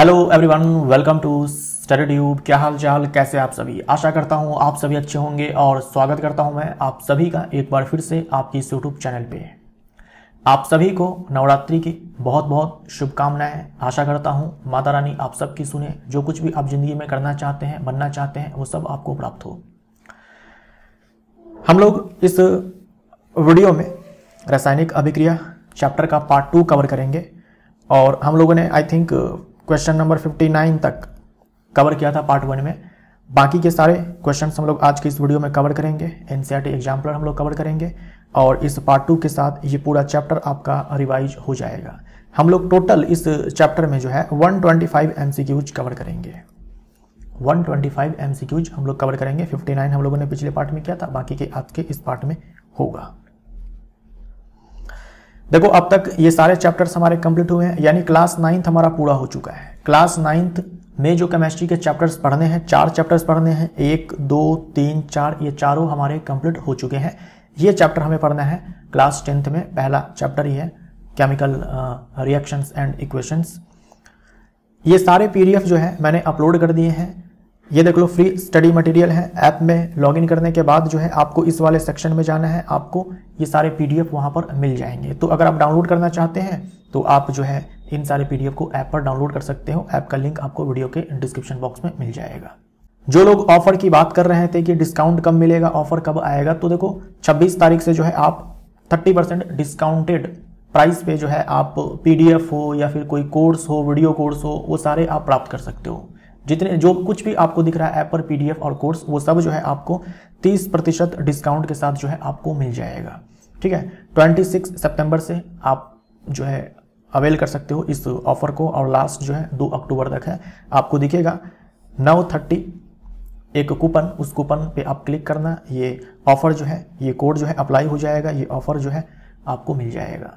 Hello everyone, welcome to Study Tube. क्या हाल चाल, कैसे आप सभी। आशा करता हूं आप सभी अच्छे होंगे और स्वागत करता हूं मैं आप सभी का एक बार फिर से आपकी इस यूट्यूब चैनल पे। आप सभी को नवरात्रि की बहुत बहुत शुभकामनाएं। आशा करता हूं माता रानी आप सबकी सुने। जो कुछ भी आप जिंदगी में करना चाहते हैं, बनना चाहते हैं, वो सब आपको प्राप्त हो। हम लोग इस वीडियो में रासायनिक अभिक्रिया चैप्टर का पार्ट 2 कवर करेंगे और हम लोगों ने आई थिंक क्वेश्चन नंबर 59 तक कवर किया था पार्ट 1 में। बाकी के सारे क्वेश्चंस हम लोग आज के इस वीडियो में कवर करेंगे। एनसीईआरटी एग्जाम्पलर हम लोग कवर करेंगे और इस पार्ट 2 के साथ ये पूरा चैप्टर आपका रिवाइज हो जाएगा। हम लोग टोटल इस चैप्टर में जो है 125 एमसीक्यूज कवर करेंगे। 125 एमसीक्यूज हम लोग कवर करेंगे। 59 हम लोगों ने पिछले पार्ट में किया था, बाकी के आज के इस पार्ट में होगा। देखो, अब तक ये सारे चैप्टर्स हमारे कंप्लीट हुए हैं, यानी क्लास 9th हमारा पूरा हो चुका है। क्लास 9th में जो केमिस्ट्री के चैप्टर्स पढ़ने हैं, 4 चैप्टर्स पढ़ने हैं, 1, 2, 3, 4, ये चारों हमारे कंप्लीट हो चुके हैं। ये चैप्टर हमें पढ़ना है क्लास 10th में। पहला चैप्टर ही है केमिकल रिएक्शंस एंड इक्वेशंस। ये सारे पीडीएफ जो है मैंने अपलोड कर दिए हैं। ये देख लो, फ्री स्टडी मटेरियल है। ऐप में लॉगिन करने के बाद जो है आपको इस वाले सेक्शन में जाना है, आपको ये सारे पीडीएफ वहां पर मिल जाएंगे। तो अगर आप डाउनलोड करना चाहते हैं तो आप जो है इन सारे पीडीएफ को ऐप पर डाउनलोड कर सकते हो। ऐप का लिंक आपको वीडियो के डिस्क्रिप्शन बॉक्स में मिल जाएगा। जो लोग ऑफर की बात कर रहे थे कि डिस्काउंट कब मिलेगा, ऑफर कब आएगा, तो देखो 26 तारीख से जो है आप 30% डिस्काउंटेड प्राइस पे जो है आप पीडीएफ हो या फिर कोई कोर्स हो, वीडियो कोर्स हो, वो सारे आप प्राप्त कर सकते हो। जितने जो कुछ भी आपको दिख रहा है ऐप पर पीडीएफ और कोर्स, वो सब जो है आपको 30% डिस्काउंट के साथ जो है आपको मिल जाएगा। ठीक है, 26 सितंबर से आप जो है अवेल कर सकते हो इस ऑफर को और लास्ट जो है 2 अक्टूबर तक है। आपको दिखेगा 9:30 एक कूपन, उस कूपन पे आप क्लिक करना। ये ऑफर जो है, ये कोड जो है अप्लाई हो जाएगा, ये ऑफर जो है आपको मिल जाएगा।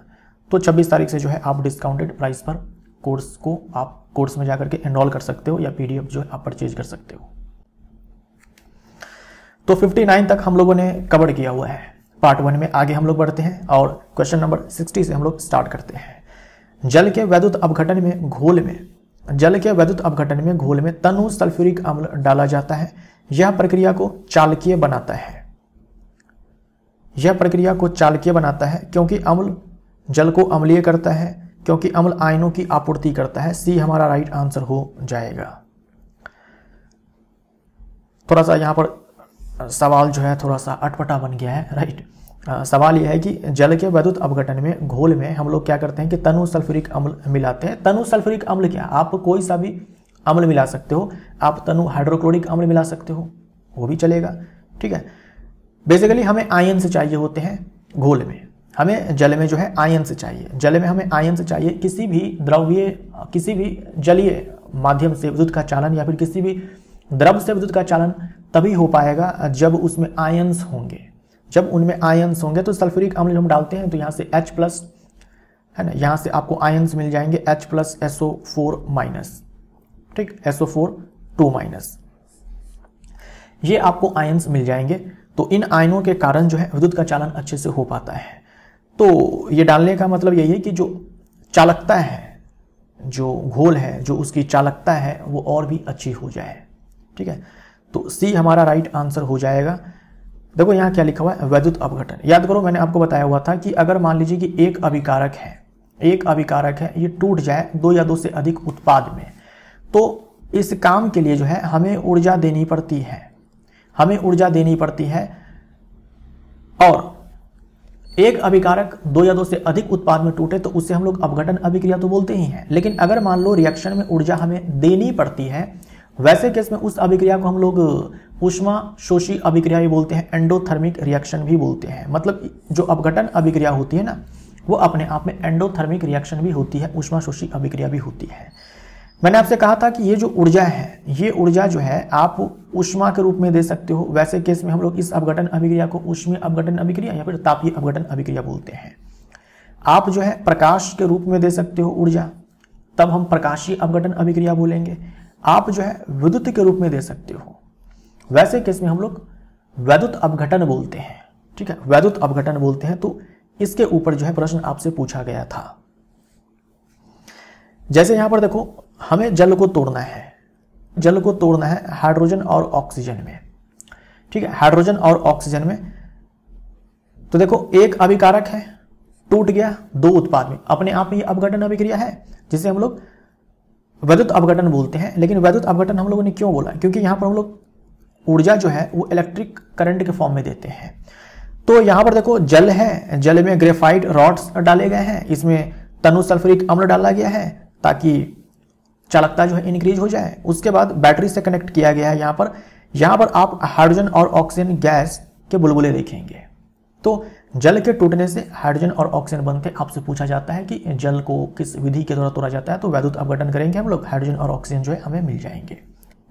तो 26 तारीख से जो है आप डिस्काउंटेड प्राइस पर कोर्स को आप कोर्स में जाकर के एनरोल कर सकते हो या पीडीएफ जो है आप परचेज कर सकते हो। तो 59 तक हम लोगों ने कवर किया हुआ है पार्ट 1 में। आगे हम लोग बढ़ते हैं और क्वेश्चन नंबर 60 से हम लोग स्टार्ट करते हैं। जल के वैद्युत अपघटन में घोल में तनु सल्फ्यूरिक अम्ल डाला जाता है। यह प्रक्रिया को चालकीय बनाता है क्योंकि अम्ल जल को अम्लीय करता है, क्योंकि अम्ल आयनों की आपूर्ति करता है। सी हमारा राइट आंसर हो जाएगा। थोड़ा सा यहाँ पर सवाल जो है थोड़ा सा अटपटा बन गया है, राइट। सवाल यह है कि जल के वैद्युत अपघटन में घोल में हम लोग क्या करते हैं कि तनु सल्फ्यूरिक अम्ल मिलाते हैं। तनु सल्फ्यूरिक अम्ल क्या, आप कोई सा भी अम्ल मिला सकते हो। आप तनु हाइड्रोक्लोरिक अम्ल मिला सकते हो, वो भी चलेगा। ठीक है, बेसिकली हमें आयन से चाहिए होते हैं घोल में। हमें जल में जो है आयन से चाहिए, जल में हमें आयन से चाहिए। किसी भी द्रव्य, किसी भी जलीय माध्यम से विद्युत का चालन या फिर किसी भी द्रव से विद्युत का चालन तभी हो पाएगा जब उसमें आयन्स होंगे। जब उनमें आयन्स होंगे तो सल्फ्यूरिक अम्ल हम डालते हैं तो यहाँ से H+ है ना, यहाँ से आपको आयन्स मिल जाएंगे H+ SO4-। ठीक, SO4 2-। ये आपको आयन्स मिल जाएंगे। तो इन आयनों के कारण जो है विद्युत का चालन अच्छे से हो पाता है। तो ये डालने का मतलब यही है कि जो चालकता है, जो घोल है, जो उसकी चालकता है वो और भी अच्छी हो जाए। ठीक है, तो सी हमारा राइट आंसर हो जाएगा। देखो यहाँ क्या लिखा हुआ है, वैद्युत अपघटन। याद करो, मैंने आपको बताया हुआ था कि अगर मान लीजिए कि एक अभिकारक है, ये टूट जाए 2 या 2 से अधिक उत्पाद में, तो इस काम के लिए जो है हमें ऊर्जा देनी पड़ती है। और एक अभिकारक 2 या 2 से अधिक उत्पाद में टूटे तो उससे हम लोग अपघटन अभिक्रिया तो बोलते ही हैं। लेकिन अगर मान लो रिएक्शन में ऊर्जा हमें देनी पड़ती है, वैसे केस में उस अभिक्रिया को हम लोग ऊष्मा शोषी अभिक्रिया भी बोलते हैं, एंडोथर्मिक रिएक्शन भी बोलते हैं। मतलब जो अपघटन अभिक्रिया होती है ना, वो अपने आप में एंडोथर्मिक रिएक्शन भी होती है, ऊष्मा शोषी अभिक्रिया भी होती है। मैंने आपसे कहा था कि ये जो ऊर्जा है, ये ऊर्जा जो है आप ऊष्मा के रूप में दे सकते हो। वैसे केस में हम लोग इस अपघटन अभिक्रिया को ऊष्मीय अपघटन अभिक्रिया या फिर तापीय अपघटन अभिक्रिया बोलते हैं। आप जो है प्रकाश के रूप में दे सकते हो ऊर्जा, तब हम प्रकाशीय अपघटन अभिक्रिया बोलेंगे। आप जो है विद्युत के रूप में दे सकते हो, वैसे केस में हम लोग वैद्युत अपघटन बोलते हैं। ठीक है, वैद्युत अपघटन बोलते हैं। तो इसके ऊपर जो है प्रश्न आपसे पूछा गया था। जैसे यहां पर देखो हमें जल को तोड़ना है, जल को तोड़ना है हाइड्रोजन और ऑक्सीजन में, ठीक है, हाइड्रोजन और ऑक्सीजन में। तो देखो एक अभिकारक है, टूट गया, दो उत्पाद में, अपने आप में ये अपघटन अभिक्रिया है जिसे हम लोग वैद्युत अपघटन बोलते हैं। लेकिन वैद्युत अपघटन हम लोगों ने क्यों बोला, क्योंकि यहां पर हम लोग ऊर्जा जो है वो इलेक्ट्रिक करंट के फॉर्म में देते हैं। तो यहां पर देखो जल है, जल में ग्रेफाइट रॉड्स डाले गए हैं, इसमें तनु सल्फ्यूरिक अम्ल डाला गया है ताकि चालकता जो है इंक्रीज हो जाए। उसके बाद बैटरी से कनेक्ट किया गया है। यहां पर आप हाइड्रोजन और ऑक्सीजन गैस के बुलबुले देखेंगे। तो जल के टूटने से हाइड्रोजन और ऑक्सीजन बनते, आपसे पूछा जाता है कि जल को किस विधि के द्वारा तोड़ा जाता है, तो वैद्युत अपघटन करेंगे हम लोग, हाइड्रोजन और ऑक्सीजन जो है हमें मिल जाएंगे।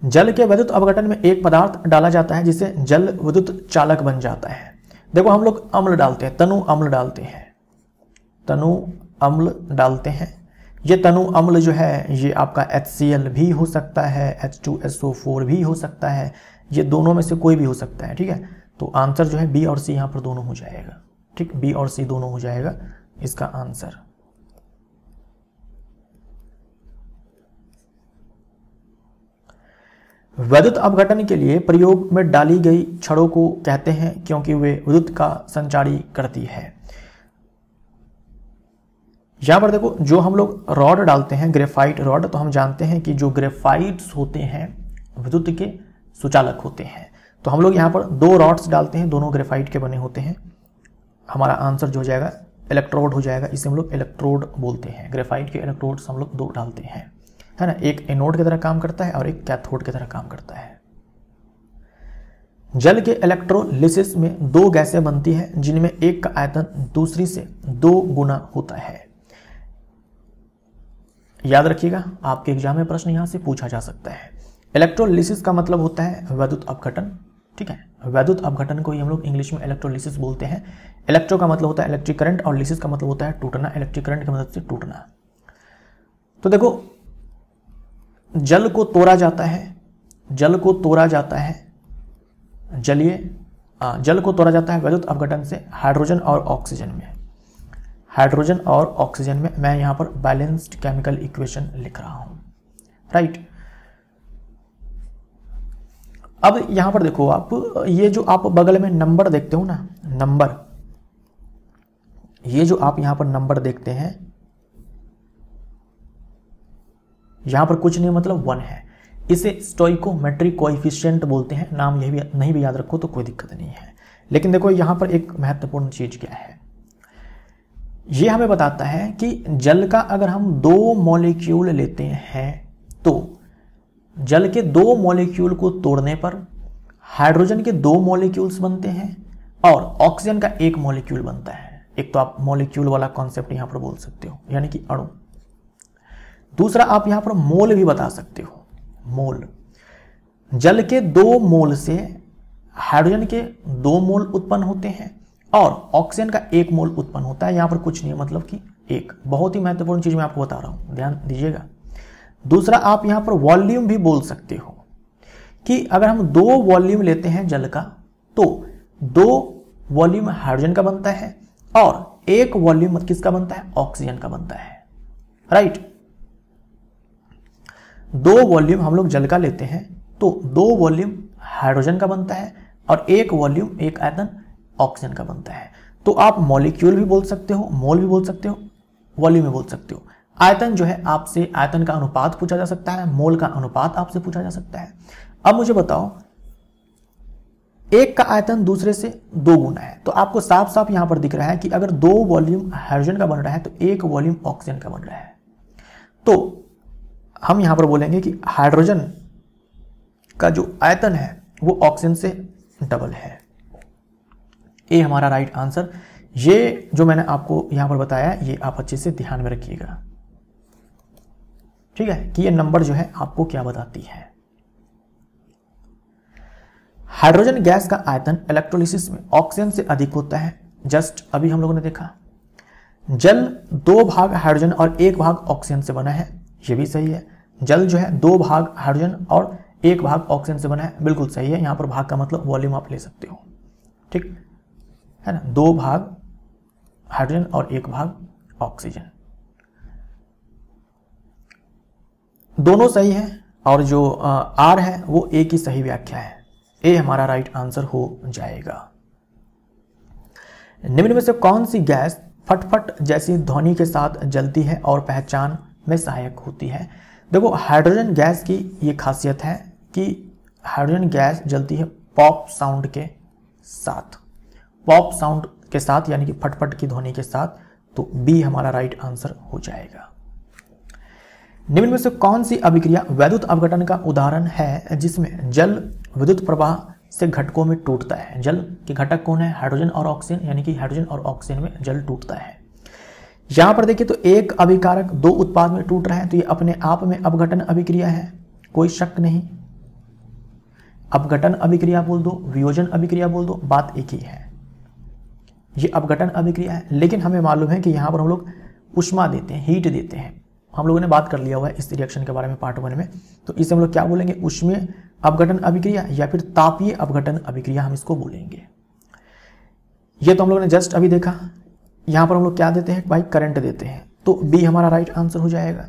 जल के वैद्युत अपघटन में एक पदार्थ डाला जाता है जिससे जल विद्युत चालक बन जाता है। देखो हम लोग अम्ल डालते हैं, तनु अम्ल डालते हैं, तनु अम्ल डालते हैं। ये तनु अम्ल जो है ये आपका HCl भी हो सकता है, H2SO4 भी हो सकता है, ये दोनों में से कोई भी हो सकता है, ठीक है। तो आंसर जो है बी और सी यहाँ पर दोनों हो जाएगा, ठीक, बी और सी दोनों हो जाएगा इसका आंसर। वैद्युत अपघटन के लिए प्रयोग में डाली गई छड़ों को कहते हैं क्योंकि वे विद्युत का संचारी करती है। यहां पर देखो जो हम लोग रॉड डालते हैं, ग्रेफाइट रॉड, तो हम जानते हैं कि जो ग्रेफाइट्स होते हैं विद्युत के सुचालक होते हैं। तो हम लोग यहां पर दो रॉड्स डालते हैं, दोनों ग्रेफाइट के बने होते हैं। हमारा आंसर जो हो जाएगा इलेक्ट्रोड हो जाएगा, इसे हम लोग इलेक्ट्रोड बोलते हैं। ग्रेफाइट के इलेक्ट्रोड्स हम लोग दो डालते हैं, है ना, एक एनोड की तरह काम करता है और एक कैथोड की तरह काम करता है। जल के इलेक्ट्रोलिसिस में दो गैसें बनती हैं जिनमें एक का आयतन दूसरी से 2 गुना होता है। याद रखिएगा, आपके एग्जाम में प्रश्न यहां से पूछा जा सकता है। इलेक्ट्रोलिसिस का मतलब होता है वैद्युत अपघटन, ठीक है। वैद्युत अपघटन को ही हम लोग इंग्लिश में इलेक्ट्रोलिसिस बोलते हैं। इलेक्ट्रो का मतलब होता है इलेक्ट्रिक करंट और लिसिस का मतलब होता है टूटना, इलेक्ट्रिक करंट की मदद से टूटना। तो देखो जल को तोड़ा जाता है, जल को तोड़ा जाता है, जल को तोड़ा जाता है वैद्युत अपघटन से हाइड्रोजन और ऑक्सीजन में, हाइड्रोजन और ऑक्सीजन में। मैं यहां पर बैलेंस्ड केमिकल इक्वेशन लिख रहा हूं, राइट। अब यहां पर देखो आप, ये जो आप बगल में नंबर देखते हो ना, नंबर, ये जो आप यहां पर नंबर देखते हैं, यहां पर कुछ नहीं मतलब 1 है। इसे स्टोइकोमेट्रिक कोएफिशिएंट बोलते हैं। नाम यही भी नहीं भी याद रखो तो कोई दिक्कत नहीं है। लेकिन देखो यहां पर एक महत्वपूर्ण चीज क्या है, ये हमें बताता है कि जल का अगर हम 2 मॉलिक्यूल लेते हैं तो जल के 2 मॉलिक्यूल को तोड़ने पर हाइड्रोजन के 2 मॉलिक्यूल्स बनते हैं और ऑक्सीजन का 1 मॉलिक्यूल बनता है। एक तो आप मॉलिक्यूल वाला कॉन्सेप्ट यहां पर बोल सकते हो, यानी कि अणु। दूसरा आप यहां पर मोल भी बता सकते हो, मोल। जल के 2 मोल से हाइड्रोजन के 2 मोल उत्पन्न होते हैं और ऑक्सीजन का 1 मोल उत्पन्न होता है। यहां पर कुछ नहीं मतलब कि 1। बहुत ही महत्वपूर्ण चीज मैं आपको बता रहा हूं, ध्यान दीजिएगा। दूसरा आप यहां पर वॉल्यूम भी बोल सकते हो कि अगर हम 2 वॉल्यूम लेते हैं जल का तो 2 वॉल्यूम हाइड्रोजन का बनता है और 1 वॉल्यूम किसका बनता है, ऑक्सीजन का बनता है, राइट। 2 वॉल्यूम हम लोग जल का लेते हैं तो 2 वॉल्यूम हाइड्रोजन का बनता है और 1 वॉल्यूम, 1 आयतन ऑक्सीजन का बनता है। तो आप मॉलिक्यूल भी बोल सकते हो, मोल भी बोल सकते हो, वॉल्यूम भी बोल सकते हो। आयतन जो है आपसे आयतन का अनुपात पूछा जा सकता है, मोल का अनुपात आपसे पूछा जा सकता है। अब मुझे बताओ, एक का आयतन दूसरे से 2 गुना है, तो आपको साफ साफ यहां पर दिख रहा है कि अगर 2 वॉल्यूम हाइड्रोजन का बन रहा है तो 1 वॉल्यूम ऑक्सीजन का बन रहा है। तो हम यहां पर बोलेंगे कि हाइड्रोजन का जो आयतन है वो ऑक्सीजन से डबल है। ये हमारा राइट आंसर। ये जो मैंने आपको यहां पर बताया ये आप अच्छे से ध्यान में रखिएगा, ठीक है, कि ये नंबर जो है आपको क्या बताती है। हाइड्रोजन गैस का आयतन इलेक्ट्रोलिसिस में ऑक्सीजन से अधिक होता है। जस्ट अभी हम लोगों ने देखा। जल 2 भाग हाइड्रोजन और 1 भाग ऑक्सीजन से बना है, ये भी सही है। जल जो है 2 भाग हाइड्रोजन और 1 भाग ऑक्सीजन से बना है, बिल्कुल सही है। यहां पर भाग का मतलब वॉल्यूम आप ले सकते हो, ठीक है ना। 2 भाग हाइड्रोजन और 1 भाग ऑक्सीजन। दोनों सही है और जो आर है वो ए की सही व्याख्या है। ए हमारा राइट आंसर हो जाएगा। निम्न में से कौन सी गैस फटफट जैसी ध्वनि के साथ जलती है और पहचान में सहायक होती है? देखो हाइड्रोजन गैस की ये खासियत है कि हाइड्रोजन गैस जलती है पॉप साउंड के साथ, पॉप साउंड के साथ यानी कि फटफट की ध्वनि के साथ। तो बी हमारा राइट आंसर हो जाएगा। निम्न में से कौन सी अभिक्रिया वैद्युत अपघटन का उदाहरण है जिसमें जल विद्युत प्रवाह से घटकों में टूटता है? जल के घटक कौन है? हाइड्रोजन और ऑक्सीजन, यानी कि हाइड्रोजन और ऑक्सीजन में जल टूटता है। यहां पर देखिए तो एक अभिकारक दो उत्पाद में टूट रहा है तो ये अपने आप में अपघटन अभिक्रिया है, कोई शक नहीं। अपघटन अभिक्रिया बोल दो, वियोजन अभिक्रिया बोल दो, बात एक ही है, ये अपघटन अभिक्रिया है। लेकिन हमें मालूम है कि यहां पर हम लोग ऊष्मा देते हैं, हीट देते हैं। हम लोगों ने बात कर लिया हुआ है इस रिएक्शन के बारे में पार्ट 1 में। तो इसे हम लोग क्या बोलेंगे? ऊष्मीय अपघटन अभिक्रिया या फिर तापीय अपघटन अभिक्रिया हम इसको बोलेंगे। ये तो हम लोगों ने जस्ट अभी देखा। यहां पर हम लोग क्या देते हैं भाई? करंट देते हैं। तो बी हमारा राइट आंसर हो जाएगा।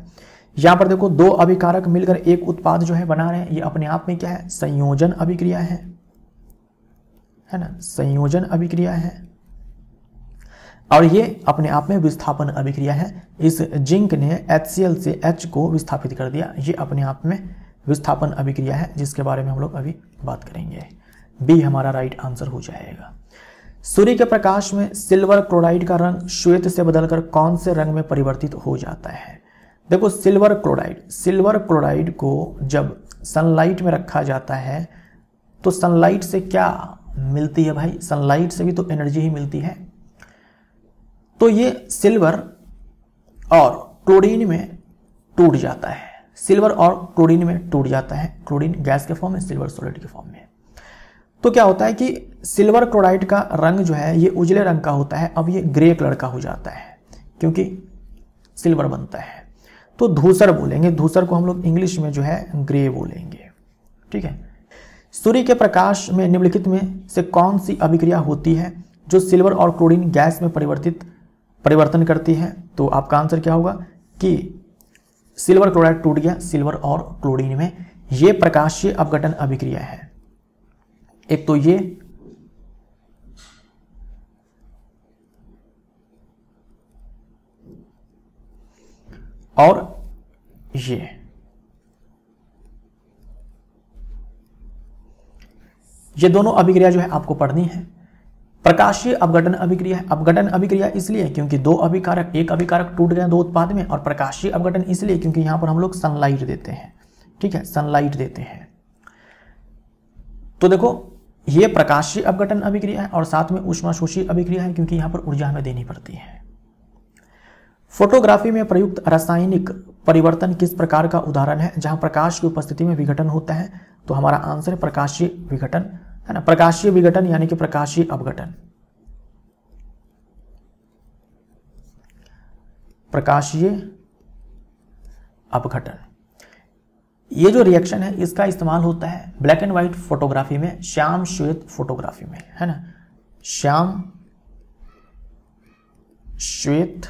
यहां पर देखो दो अभिकारक मिलकर एक उत्पाद जो है बना रहे हैं, ये अपने आप में क्या है? संयोजन अभिक्रिया है ना, संयोजन अभिक्रिया है। और ये अपने आप में विस्थापन अभिक्रिया है। इस जिंक ने HCl से H को विस्थापित कर दिया, ये अपने आप में विस्थापन अभिक्रिया है जिसके बारे में हम लोग अभी बात करेंगे। बी हमारा राइट आंसर हो जाएगा। सूर्य के प्रकाश में सिल्वर क्लोराइड का रंग श्वेत से बदलकर कौन से रंग में परिवर्तित हो जाता है? देखो सिल्वर क्लोराइड को जब सनलाइट में रखा जाता है तो सनलाइट से क्या मिलती है भाई? सनलाइट से भी तो एनर्जी ही मिलती है। तो ये सिल्वर और क्लोरीन में टूट जाता है, सिल्वर और क्लोरीन में टूट जाता है। क्लोरीन गैस के फॉर्म में, सिल्वर सॉलिड के फॉर्म में। तो क्या होता है कि सिल्वर क्लोराइड का रंग जो है ये उजले रंग का होता है, अब ये ग्रे कलर का हो जाता है क्योंकि सिल्वर बनता है। तो धूसर बोलेंगे, धूसर को हम लोग इंग्लिश में जो है ग्रे बोलेंगे, ठीक है। सूर्य के प्रकाश में निम्नलिखित में से कौन सी अभिक्रिया होती है जो सिल्वर और क्लोरीन गैस में परिवर्तन करती है? तो आपका आंसर क्या होगा कि सिल्वर क्लोराइड टूट गया सिल्वर और क्लोरीन में, ये प्रकाशीय अपघटन अभिक्रिया है। एक तो ये और ये दोनों अभिक्रिया जो है आपको पढ़नी है। प्रकाशीय अपघटन अभिक्रिया है। अपघटन अभिक्रिया इसलिए क्योंकि दो अभिकारक, एक अभिकारक टूट गए दो उत्पाद में, और प्रकाशीय अपघटन इसलिए क्योंकि यहां पर हम लोग सनलाइट देते हैं, ठीक है, सनलाइट देते हैं। तो देखो ये प्रकाशीय अपघटन अभिक्रिया है और साथ में ऊष्माशोषी अभिक्रिया है क्योंकि यहां पर ऊर्जा हमें देनी पड़ती है। फोटोग्राफी में प्रयुक्त रासायनिक परिवर्तन किस प्रकार का उदाहरण है जहां प्रकाश की उपस्थिति में विघटन होता है? तो हमारा आंसर है प्रकाशीय विघटन, है ना। प्रकाशीय विघटन यानी कि प्रकाशीय अपघटन, प्रकाशीय अपघटन। ये जो रिएक्शन है इसका इस्तेमाल होता है ब्लैक एंड व्हाइट फोटोग्राफी में, श्याम श्वेत फोटोग्राफी में, है ना। श्याम श्वेत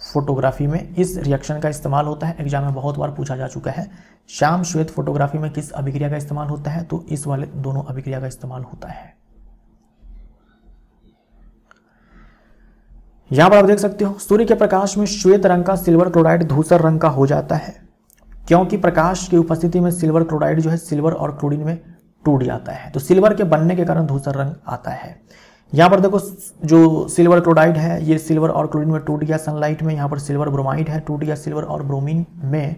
फोटोग्राफी में इस रिएक्शन का इस्तेमाल होता है। एग्जाम में बहुत बार पूछा जा चुका है। श्याम श्वेत फोटोग्राफी में किस अभिक्रिया का इस्तेमाल होता है? तो इस वाले दोनों अभिक्रिया का इस्तेमाल होता है। यहां पर आप देख सकते हो सूर्य के प्रकाश में श्वेत रंग का सिल्वर क्लोराइड धूसर रंग का हो जाता है क्योंकि प्रकाश की उपस्थिति में सिल्वर क्लोराइड जो है सिल्वर और क्लोरीन में टूट जाता है। तो सिल्वर के बनने के कारण धूसर रंग आता है। यहाँ पर देखो जो सिल्वर क्लोराइड है ये सिल्वर और क्लोरीन में टूट गया सनलाइट में। यहाँ पर सिल्वर ब्रोमाइड है, टूट गया सिल्वर और ब्रोमीन में।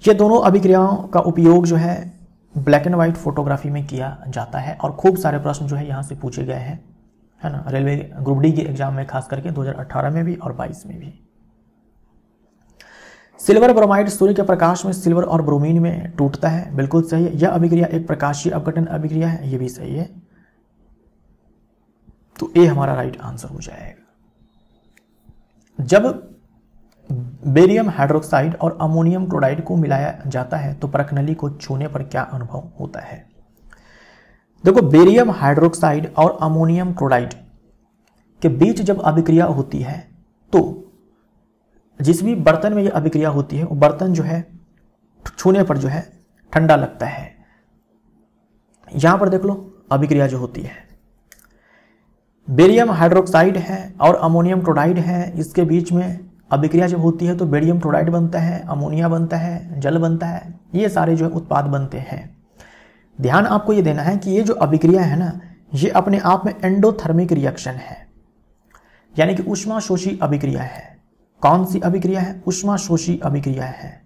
ये दोनों अभिक्रियाओं का उपयोग जो है ब्लैक एंड व्हाइट फोटोग्राफी में किया जाता है और खूब सारे प्रश्न जो है यहाँ से पूछे गए हैं, है ना। रेलवे ग्रुप डी के एग्जाम में खास करके 2018 में भी और 22 में भी। सिल्वर ब्रोमाइड सूर्य के प्रकाश में सिल्वर और ब्रोमीन में टूटता है, बिल्कुल सही है। यह अभिक्रिया एक प्रकाशीय अपघटन अभिक्रिया है, ये भी सही है। तो ए हमारा राइट आंसर हो जाएगा। जब बेरियम हाइड्रोक्साइड और अमोनियम क्लोराइड को मिलाया जाता है तो परखनली को छूने पर क्या अनुभव होता है? देखो बेरियम हाइड्रोक्साइड और अमोनियम क्लोराइड के बीच जब अभिक्रिया होती है तो जिस भी बर्तन में ये अभिक्रिया होती है वो बर्तन जो है छूने पर जो है ठंडा लगता है। यहां पर देख लो अभिक्रिया जो होती है, बेरियम हाइड्रोक्साइड है और अमोनियम क्लोराइड है, इसके बीच में अभिक्रिया जब होती है तो बेरियम क्लोराइड बनता है, अमोनिया बनता है, जल बनता है, ये सारे जो है उत्पाद बनते हैं। ध्यान आपको ये देना है कि ये जो अभिक्रिया है ना, ये अपने आप में एंडोथर्मिक रिएक्शन है, यानी कि ऊष्माशोषी अभिक्रिया है। कौन सी अभिक्रिया है? ऊष्माशोषी अभिक्रिया है।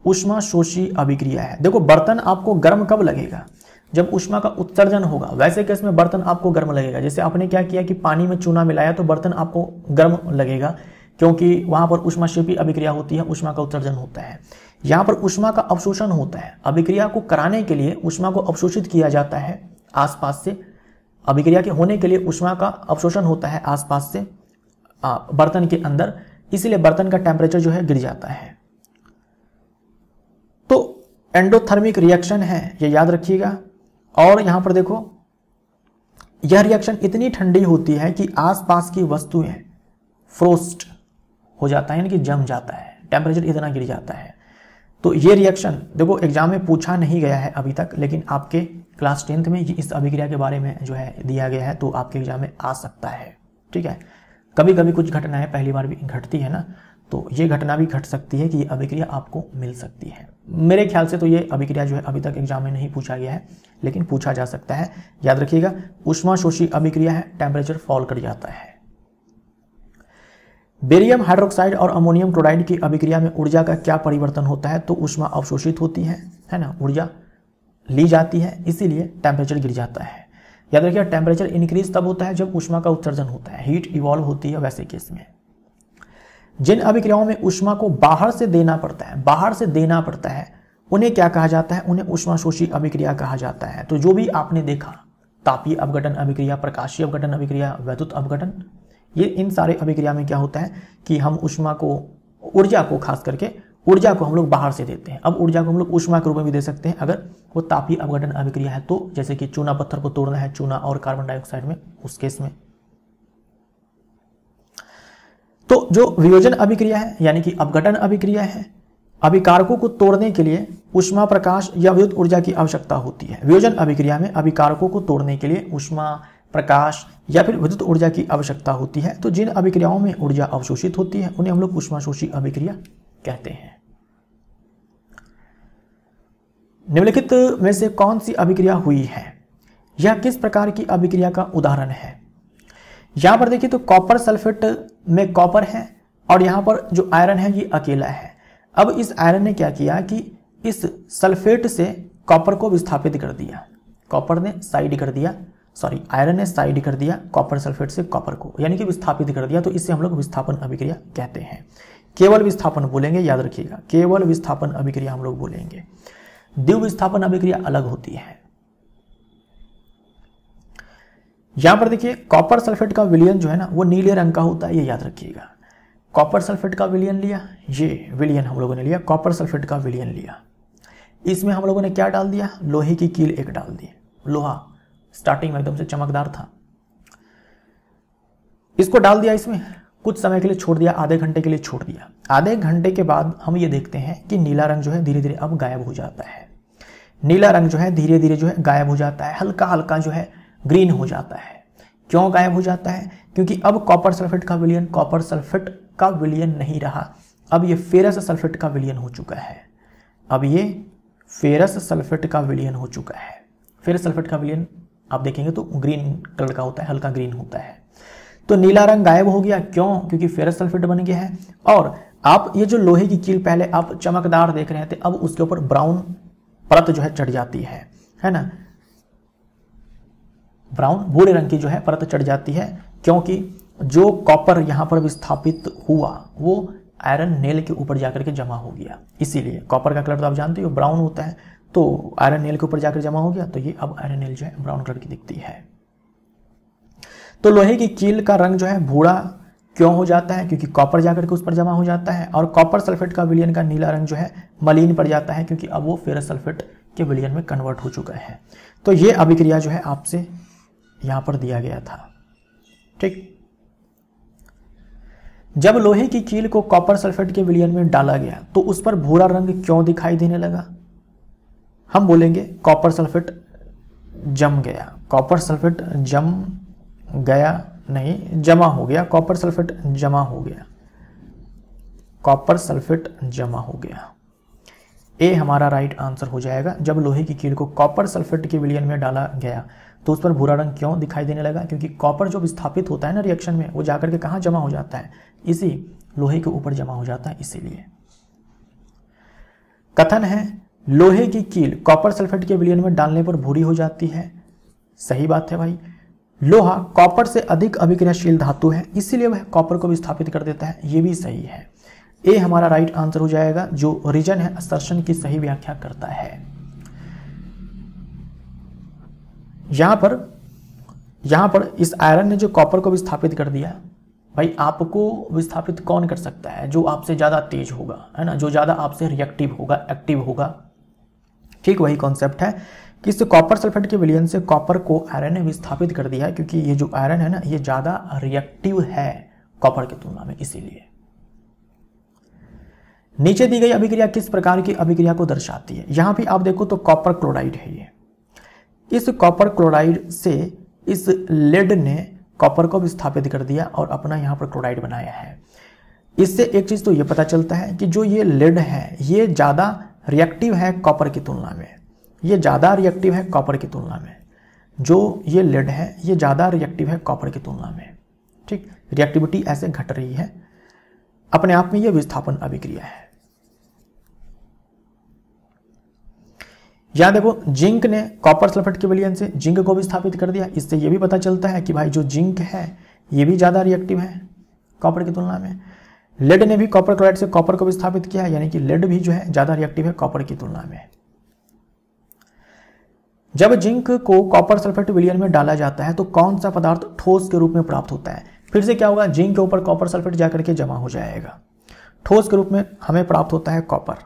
ऊष्माशोषी अभिक्रिया है। देखो बर्तन आपको गर्म कब लगेगा? जब ऊष्मा का उत्सर्जन होगा। वैसे केस में बर्तन आपको गर्म लगेगा। जैसे आपने क्या किया कि पानी में चूना मिलाया तो बर्तन आपको गर्म लगेगा, क्योंकि वहां पर ऊष्माक्षेपी अभिक्रिया होती है, ऊष्मा का उत्सर्जन होता है। यहां पर ऊष्मा का अवशोषण होता है। अभिक्रिया को कराने के लिए ऊष्मा को अवशोषित किया जाता है आसपास से। अभिक्रिया के होने के लिए ऊष्मा का अवशोषण होता है आसपास से बर्तन के अंदर, इसलिए बर्तन का टेम्परेचर जो है गिर जाता है। तो एंडोथर्मिक रिएक्शन है, ये याद रखिएगा। और यहां पर देखो यह रिएक्शन इतनी ठंडी होती है कि आसपास की वस्तुएं फ्रोस्ट हो जाता है, यानी कि जम जाता है, टेम्परेचर इतना गिर जाता है। तो ये रिएक्शन देखो एग्जाम में पूछा नहीं गया है अभी तक, लेकिन आपके क्लास 10th में इस अभिक्रिया के बारे में जो है दिया गया है, तो आपके एग्जाम में आ सकता है। ठीक है, कभी कभी कुछ घटनाएं पहली बार भी घटती है ना, तो ये घटना भी घट सकती है कि ये अभिक्रिया आपको मिल सकती है। मेरे ख्याल से तो ये अभिक्रिया जो है अभी तक एग्जाम में नहीं पूछा गया है, लेकिन पूछा जा सकता है। याद रखिएगा ऊष्माशोषी अभिक्रिया है, टेम्परेचर फॉल कर जाता है। बेरियम हाइड्रोक्साइड और अमोनियम क्लोराइड की अभिक्रिया में ऊर्जा का क्या परिवर्तन होता है? तो ऊष्मा अवशोषित होती है ना, ऊर्जा ली जाती है, इसीलिए टेम्परेचर गिर जाता है। याद रखिए टेम्परेचर इंक्रीज तब होता है जब ऊष्मा का उत्सर्जन होता है, हीट इवॉल्व होती है वैसे केस में। जिन अभिक्रियाओं में ऊष्मा को बाहर से देना पड़ता है, उन्हें क्या कहा जाता है? उन्हें ऊष्माशोषी अभिक्रिया कहा जाता है। तो जो भी आपने देखा, तापीय अपघटन अभिक्रिया, प्रकाशीय अपघटन अभिक्रिया, वैद्युत अपघटन, ये इन सारे अभिक्रिया में क्या होता है कि हम ऊष्मा को, ऊर्जा को, खास करके ऊर्जा को हम लोग बाहर से देते हैं। अब ऊर्जा को हम लोग ऊष्मा के रूप में भी दे सकते हैं अगर वो तापीय अपघटन अभिक्रिया है तो, जैसे कि चूना पत्थर को तोड़ना है, चूना और कार्बन डाइऑक्साइड में, उस केस में। तो जो वियोजन अभिक्रिया है यानी कि अपघटन अभिक्रिया है, अभिकारकों को तोड़ने के लिए ऊष्मा, प्रकाश या विद्युत ऊर्जा की आवश्यकता होती है। वियोजन अभिक्रिया में अभिकारकों को तोड़ने के लिए ऊष्मा, प्रकाश या फिर विद्युत ऊर्जा की आवश्यकता होती है। तो जिन अभिक्रियाओं में ऊर्जा अवशोषित होती है उन्हें हम लोग ऊष्माशोषी अभिक्रिया कहते हैं। निम्नलिखित में से कौन सी अभिक्रिया हुई है? यह किस प्रकार की अभिक्रिया का उदाहरण है? यहां पर देखिए तो कॉपर सल्फेट में कॉपर है और यहां पर जो आयरन है ये अकेला है। अब इस आयरन ने क्या किया कि इस सल्फेट से कॉपर को विस्थापित कर दिया, कॉपर ने साइड कर दिया, सॉरी आयरन ने साइड कर दिया कॉपर सल्फेट से कॉपर को, यानी कि विस्थापित कर दिया। तो इससे हम लोग विस्थापन अभिक्रिया कहते हैं। केवल विस्थापन बोलेंगे, याद रखिएगा, केवल विस्थापन अभिक्रिया हम लोग बोलेंगे। द्विविस्थापन अभिक्रिया अलग होती है। यहां पर देखिए कॉपर सल्फेट का विलयन जो है ना वो नीले रंग का होता है, ये याद रखिएगा। कॉपर सल्फेट का विलयन लिया, ये विलयन हम लोगों ने लिया, कॉपर सल्फेट का विलयन लिया। इसमें हम लोगों ने क्या डाल दिया? लोहे की कील एक डाल दी। लोहा स्टार्टिंग में एकदम से चमकदार था, इसको डाल दिया इसमें, कुछ समय के लिए छोड़ दिया, आधे घंटे के लिए छोड़ दिया। आधे घंटे के बाद हम ये देखते हैं कि नीला रंग जो है धीरे धीरे अब गायब हो जाता है। नीला रंग जो है धीरे धीरे जो है गायब हो जाता है, हल्का हल्का जो है ग्रीन हो जाता है। क्यों गायब हो जाता है? क्योंकि अब कॉपर सल्फेट का विलयन कॉपर सल्फेट का विलयन नहीं रहा, अब ये फेरस सल्फेट का विलयन हो चुका है। अब ये फेरस सल्फेट का विलयन हो चुका है। फेरस सल्फेट का विलयन आप देखेंगे तो ग्रीन कलर का होता है, हल्का ग्रीन होता है। तो नीला रंग गायब हो गया, क्यों? क्योंकि फेरस सल्फेट बन गया है। और आप ये जो लोहे की कील पहले आप चमकदार देख रहे थे, अब उसके ऊपर ब्राउन परत जो है चढ़ जाती है ना, ब्राउन भूरे रंग की जो है परत चढ़ जाती है, क्योंकि जो कॉपर यहां पर विस्थापित हुआ वो आयरन नेल के ऊपर जाकर के जमा हो गया। इसीलिए कॉपर का कलर तो आप जानते हो ब्राउन होता है, तो आयरन नेल के ऊपर जाकर जमा हो गया, तो ये अब आयरन नेल जो है ब्राउन कलर की दिखती है। तो लोहे की कील का रंग जो है भूरा क्यों हो जाता है? क्योंकि कॉपर जाकर के उस पर जमा हो जाता है। और कॉपर सल्फेट का विलयन का नीला रंग जो है मलिन पड़ जाता है, क्योंकि अब वो फेरस सल्फेट के विलयन में कन्वर्ट हो चुका है। तो ये अभिक्रिया जो है आपसे यहां पर दिया गया था। ठीक। जब लोहे की कील को कॉपर सल्फेट के विलयन में डाला गया तो उस पर भूरा रंग क्यों दिखाई देने लगा? हम बोलेंगे कॉपर सल्फेट जम गया। कॉपर सल्फेट जम गया नहीं, जमा हो गया। कॉपर सल्फेट जमा हो गया। कॉपर सल्फेट जमा हो गया। ए हमारा राइट आंसर हो जाएगा। जब लोहे की कील को कॉपर सल्फेट के विलयन में डाला गया तो उस पर भूरा रंग क्यों दिखाई देने लगा? क्योंकि कॉपर जो विस्थापित होता है ना रिएक्शन में, वो जाकर के कहाँ जमा हो जाता है? इसी लोहे के ऊपर जमा हो जाता है, इसीलिए। कथन है लोहे की कील कॉपर सल्फेट के विलयन में डालने पर भूरी हो जाती है। सही बात है भाई। लोहा कॉपर से अधिक अभिक्रियाशील धातु है, इसीलिए वह कॉपर को विस्थापित कर देता है। यह भी सही है। ए हमारा राइट आंसर हो जाएगा, जो रीजन है असर्शन की सही व्याख्या करता है। यहां पर इस आयरन ने जो कॉपर को विस्थापित कर दिया, भाई आपको विस्थापित कौन कर सकता है? जो आपसे ज्यादा तेज होगा, है ना, जो ज्यादा आपसे रिएक्टिव होगा, एक्टिव होगा। ठीक वही कॉन्सेप्ट है कि इस कॉपर सल्फेट के विलयन से कॉपर को आयरन ने विस्थापित कर दिया, क्योंकि ये जो आयरन है ना, ये ज्यादा रिएक्टिव है कॉपर की तुलना में, इसीलिए। नीचे दी गई अभिक्रिया किस प्रकार की अभिक्रिया को दर्शाती है? यहां भी आप देखो तो कॉपर क्लोराइड है ये। इस कॉपर क्लोराइड से इस लेड ने कॉपर को विस्थापित कर दिया और अपना यहां पर क्लोराइड बनाया है। इससे एक चीज तो ये पता चलता है कि जो ये लेड है ये ज्यादा रिएक्टिव है कॉपर की तुलना में। ये ज्यादा रिएक्टिव है कॉपर की तुलना में। जो ये लेड है ये ज्यादा रिएक्टिव है कॉपर की तुलना में। ठीक, रिएक्टिविटी ऐसे घट रही है, अपने आप में ये विस्थापन अभिक्रिया है। यहां देखो जिंक ने कॉपर सल्फेट के विलयन से जिंक को विस्थापित कर दिया। इससे यह भी पता चलता है कि भाई जो जिंक है ये भी ज्यादा रिएक्टिव है कॉपर की तुलना में। लेड ने भी कॉपर क्लोराइड से कॉपर को विस्थापित किया है, यानी कि लेड भी जो है ज्यादा रिएक्टिव है कॉपर की तुलना में। जब जिंक को कॉपर सल्फेट विलयन में डाला जाता है तो कौन सा पदार्थ ठोस के रूप में प्राप्त होता है? फिर से क्या होगा, जिंक के ऊपर कॉपर सल्फेट जाकर के जमा हो जाएगा। ठोस के रूप में हमें प्राप्त होता है कॉपर।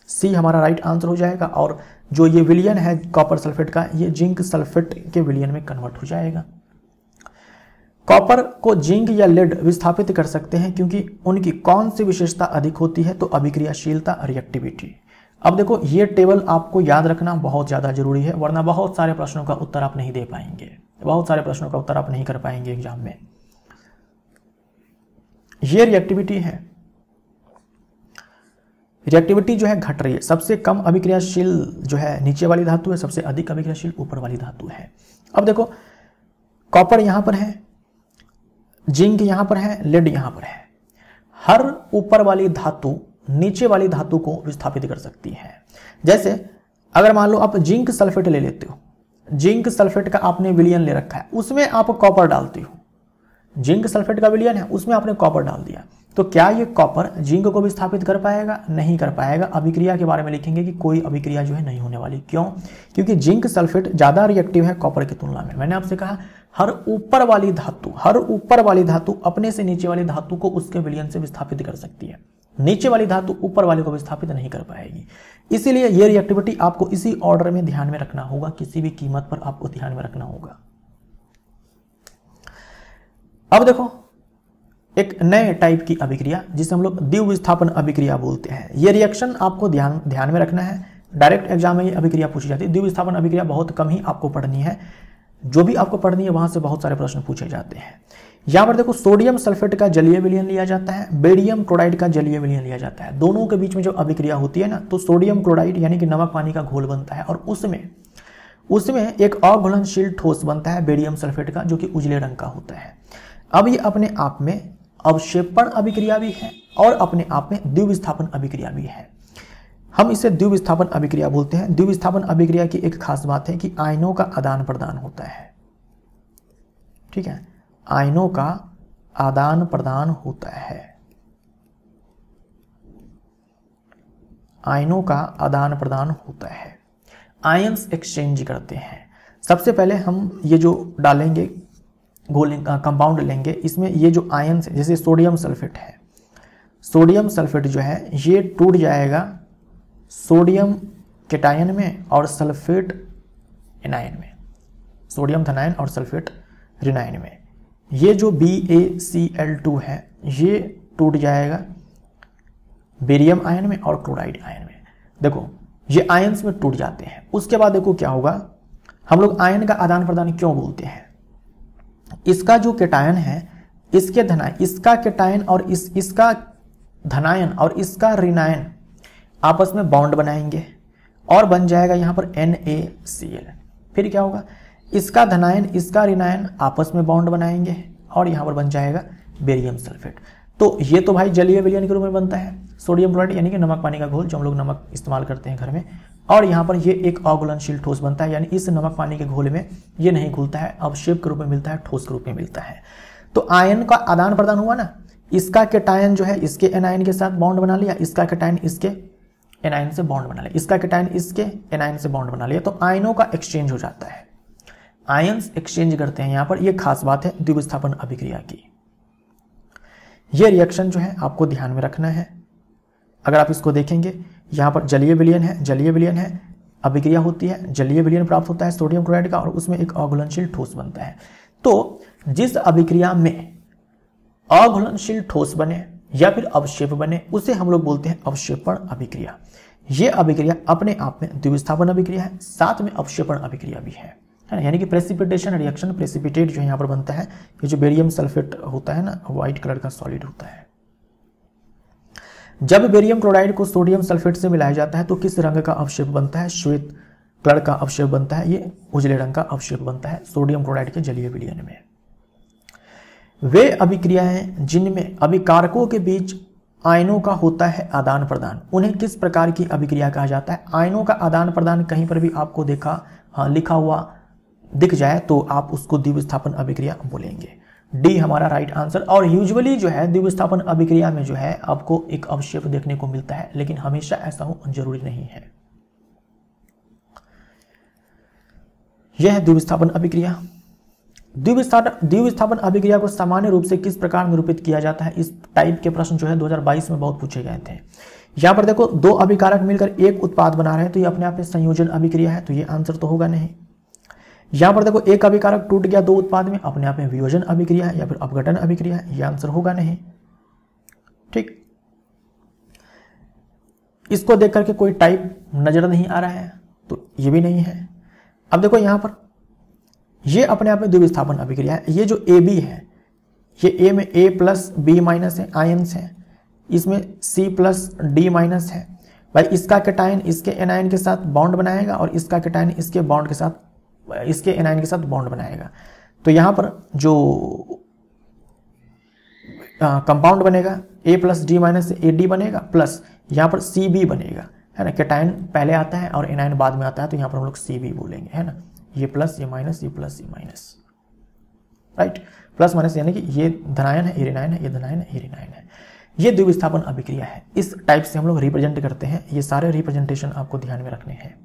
सी हमारा राइट आंसर हो जाएगा। और जो ये विलयन है कॉपर सल्फेट का, ये जिंक सल्फेट के विलयन में कन्वर्ट हो जाएगा। कॉपर को जिंक या लेड विस्थापित कर सकते हैं क्योंकि उनकी कौन सी विशेषता अधिक होती है? तो अभिक्रियाशीलता, रिएक्टिविटी। अब देखो ये टेबल आपको याद रखना बहुत ज्यादा जरूरी है, वरना बहुत सारे प्रश्नों का उत्तर आप नहीं दे पाएंगे, बहुत सारे प्रश्नों का उत्तर आप नहीं कर पाएंगे एग्जाम में। ये रिएक्टिविटी है। रिएक्टिविटी जो है घट रही है। सबसे कम अभिक्रियाशील जो है नीचे वाली धातु है, सबसे अधिक अभिक्रियाशील ऊपर वाली धातु है। अब देखो कॉपर यहां पर है, जिंक यहां पर है, लेड यहां पर है। हर ऊपर वाली धातु नीचे वाली धातु को विस्थापित कर सकती है। जैसे अगर मान लो आप जिंक सल्फेट ले लेते हो, जिंक सल्फेट का आपने विलयन ले रखा है, उसमें आप कॉपर डालते हो, जिंक सल्फेट का विलयन है उसमें आपने कॉपर डाल दिया, तो क्या ये कॉपर जिंक को विस्थापित कर पाएगा? नहीं कर पाएगा। अभिक्रिया के बारे में लिखेंगे कि कोई अभिक्रिया जो है नहीं होने वाली। क्यों? क्योंकि जिंक सल्फेट ज्यादा रिएक्टिव है कॉपर की तुलना में। मैंने आपसे कहा हर ऊपर वाली धातु अपने से नीचे वाली धातु को उसके विलयन से विस्थापित कर सकती है, नीचे वाली धातु ऊपर वाले को विस्थापित नहीं कर पाएगी। इसीलिए ये रिएक्टिविटी आपको इसी ऑर्डर में ध्यान में रखना होगा, किसी भी कीमत पर आपको ध्यान में रखना होगा। अब देखो एक नए टाइप की अभिक्रिया जिसे हम लोग द्विविस्थापन अभिक्रिया बोलते हैं। ये रिएक्शन आपको ध्यान में रखना है। डायरेक्ट एग्जाम में ये अभिक्रिया पूछी जाती है। द्विविस्थापन अभिक्रिया बहुत कम ही आपको पढ़नी है, जो भी आपको पढ़नी है वहां से बहुत सारे प्रश्न पूछे जाते हैं। यहां पर देखो सोडियम सल्फेट का जलीय विलयन लिया जाता है, बेरियम क्लोराइड का जलीय विलयन लिया जाता है। दोनों के बीच में जो अभिक्रिया होती है ना, तो सोडियम क्लोराइड यानी कि नमक पानी का घोल बनता है और उसमें एक अघुलनशील ठोस बनता है बेरियम सल्फेट का, जो कि उजले रंग का होता है। अब ये अपने आप में अवक्षेपण अभिक्रिया भी है और अपने आप में द्विविस्थापन अभिक्रिया भी है। हम इसे द्विविस्थापन अभिक्रिया बोलते हैं। द्विविस्थापन अभिक्रिया की एक खास बात है कि आयनों का आदान प्रदान होता है। ठीक है, आयनों का आदान प्रदान होता है। आयनों का आदान प्रदान होता है, आयंस एक्सचेंज करते हैं। सबसे पहले हम ये जो डालेंगे कंपाउंड लेंगे, इसमें ये जो आयंस है, जैसे सोडियम सल्फेट है, सोडियम सल्फेट जो है ये टूट जाएगा सोडियम केटायन में और सल्फेट एनायन में, सोडियम धनायन और सल्फेट ऋणायन में। ये जो BaCl2 है ये टूट जाएगा बेरियम आयन में और क्लोराइड आयन में। देखो ये आयंस में टूट जाते हैं। उसके बाद देखो क्या होगा, हम लोग आयन का आदान प्रदान क्यों बोलते हैं, इसका जो केटायन है इसके धनायन, इसका केटायन और इसका धनायन और इसका ऋणायन आपस में बॉन्ड बनाएंगे और बन जाएगा यहां पर NaCl। फिर क्या होगा, इसका धनायन इसका ऋणायन आपस में बॉन्ड बनाएंगे और यहां पर बन जाएगा बेरियम सल्फेट। तो ये तो भाई जलीय विलयन के रूप में बनता है सोडियम क्लोराइड यानी कि नमक पानी का घोल जो हम लोग नमक इस्तेमाल करते हैं घर में, और यहाँ पर ये एक अघुलनशील ठोस बनता है, यानी इस नमक पानी के घोल में ये नहीं घुलता है, अवक्षेप के रूप में मिलता है, ठोस के रूप में मिलता है। तो आयन का आदान प्रदान हुआ ना, इसका केटायन जो है इसके एनायन के साथ बॉन्ड बना लिया, इसका केटायन इसके एनायन से बॉन्ड बना लिया, इसका केटायन इसके एनायन से बॉन्ड बना लिया, तो आयनों का एक्सचेंज हो जाता है, आयंस एक्सचेंज करते हैं। यहाँ पर ये खास बात है द्विविस्थापन अभिक्रिया की। ये रिएक्शन जो है आपको ध्यान में रखना है। अगर आप इसको देखेंगे यहाँ पर जलीय विलयन है, जलीय विलयन है, अभिक्रिया होती है, जलीय विलयन प्राप्त होता है सोडियम क्लोराइड का और उसमें एक अघुलनशील ठोस बनता है। तो जिस अभिक्रिया में अघुलनशील ठोस बने या फिर अवक्षेप बने उसे हम लोग बोलते हैं अवक्षेपण अभिक्रिया। ये अभिक्रिया अपने आप में द्विविस्थापन अभिक्रिया है, साथ में अवक्षेपण अभिक्रिया भी है ना, यानी कि प्रेसिपिटेशन रिएक्शन, प्रेसिपिटेट जो यहाँ पर बनता है, ये जो बेरियम सल्फेट होता है ना, व्हाइट कलर का सॉलिड होता है। जब बेरियम क्लोराइड को सोडियम सल्फेट से मिलाया जाता है तो किस रंग का अवक्षेप बनता है, श्वेत कलर का अवक्षेप बनता है, ये उजले रंग का अवक्षेप बनता है सोडियम क्लोराइड के जलीय विलयन में। वे अभिक्रियाएं जिनमें अभिकारकों के बीच आयनों का होता है आदान प्रदान, उन्हें किस प्रकार की अभिक्रिया कहा जाता है। आयनों का आदान प्रदान कहीं पर भी आपको लिखा हुआ दिख जाए तो आप उसको द्विविस्थापन अभिक्रिया बोलेंगे। डी हमारा राइट आंसर। और यूजुअली जो है द्विविस्थापन अभिक्रिया में जो है आपको एक अवक्षेप देखने को मिलता है, लेकिन हमेशा ऐसा हो जरूरी नहीं है। यह है द्विविस्थापन अभिक्रिया। द्विविस्थापन अभिक्रिया को सामान्य रूप से किस प्रकार निरूपित किया जाता है, इस टाइप के प्रश्न जो है 2022 में बहुत पूछे गए थे। यहां पर देखो दो अभिकारक मिलकर एक उत्पाद बना रहे हैं तो ये अपने आप में संयोजन अभिक्रिया है, तो ये आंसर तो होगा नहीं। यहां पर देखो एक अभिकारक टूट गया दो उत्पाद में, अपने आप में वियोजन अभिक्रिया है या फिर अपघटन अभिक्रिया है, ये आंसर होगा नहीं। ठीक, इसको देख करके कोई टाइप नजर नहीं आ रहा है तो ये भी नहीं है। अब देखो यहां पर ये अपने आप में द्विविस्थापन अभिक्रिया है। ये जो AB है, ये A में A प्लस B माइनस है, आयंस है, इसमें C प्लस D माइनस है। भाई इसका केटायन इसके एनायन के साथ बॉन्ड बनाएगा और इसका केटायन इसके बॉन्ड के साथ, इसके एनायन के साथ बॉन्ड बनाएगा। तो यहां पर जो कंपाउंड बनेगा A plus D minus AD बनेगा, प्लस यहां पर CB बनेगा, है ना। केटायन पहले आता है और एनायन बाद में आता है, तो यहां पर हम लोग CB बोलेंगे, है ना। ये प्लस ये माइनस, ये प्लस ये माइनस, राइट। प्लस माइनस यानी कि ये धनायन है, ये ऋणायन है, ये धनायन है, ये ऋणायन है। ये द्विविस्थापन अभिक्रिया है। इस टाइप से हम लोग रिप्रेजेंट करते हैं। ये सारे रिप्रेजेंटेशन आपको ध्यान में रखने हैं।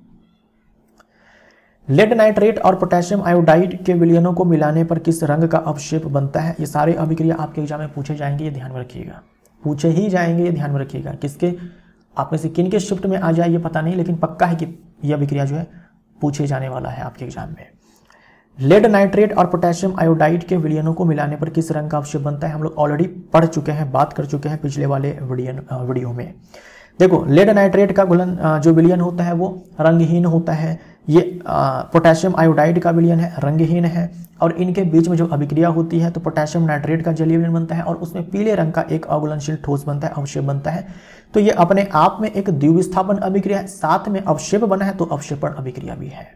लेड नाइट्रेट और पोटेशियम आयोडाइड के विलयनों को मिलाने पर किस रंग का अवक्षेप बनता है। ये सारे अभिक्रिया आपके एग्जाम में पूछे जाएंगे, ये ध्यान में रखिएगा। पूछे ही जाएंगे, ये ध्यान में रखिएगा। किसके आप में से किन के शिफ्ट में आ जाए ये पता नहीं, लेकिन पक्का है कि यह अभिक्रिया जो है पूछे जाने वाला है आपके एग्जाम में। लेड नाइट्रेट और पोटेशियम आयोडाइड के विलयनों को मिलाने पर किस रंग का अवक्षेप बनता है। हम लोग ऑलरेडी पढ़ चुके हैं, बात कर चुके हैं पिछले वाले वीडियो में। देखो लेड नाइट्रेट का घुलन जो विलयन होता है वो रंगहीन होता है। ये पोटेशियम आयोडाइड का विलयन है, रंगहीन है। और इनके बीच में जो अभिक्रिया होती है तो पोटेशियम नाइट्रेट का जलीय विलयन बनता है और उसमें पीले रंग का एक अघुलनशील ठोस बनता है, अवक्षेप बनता है। तो ये अपने आप में एक द्विविस्थापन अभिक्रिया है, साथ में अवक्षेप बना है तो अवक्षेपण अभिक्रिया भी है।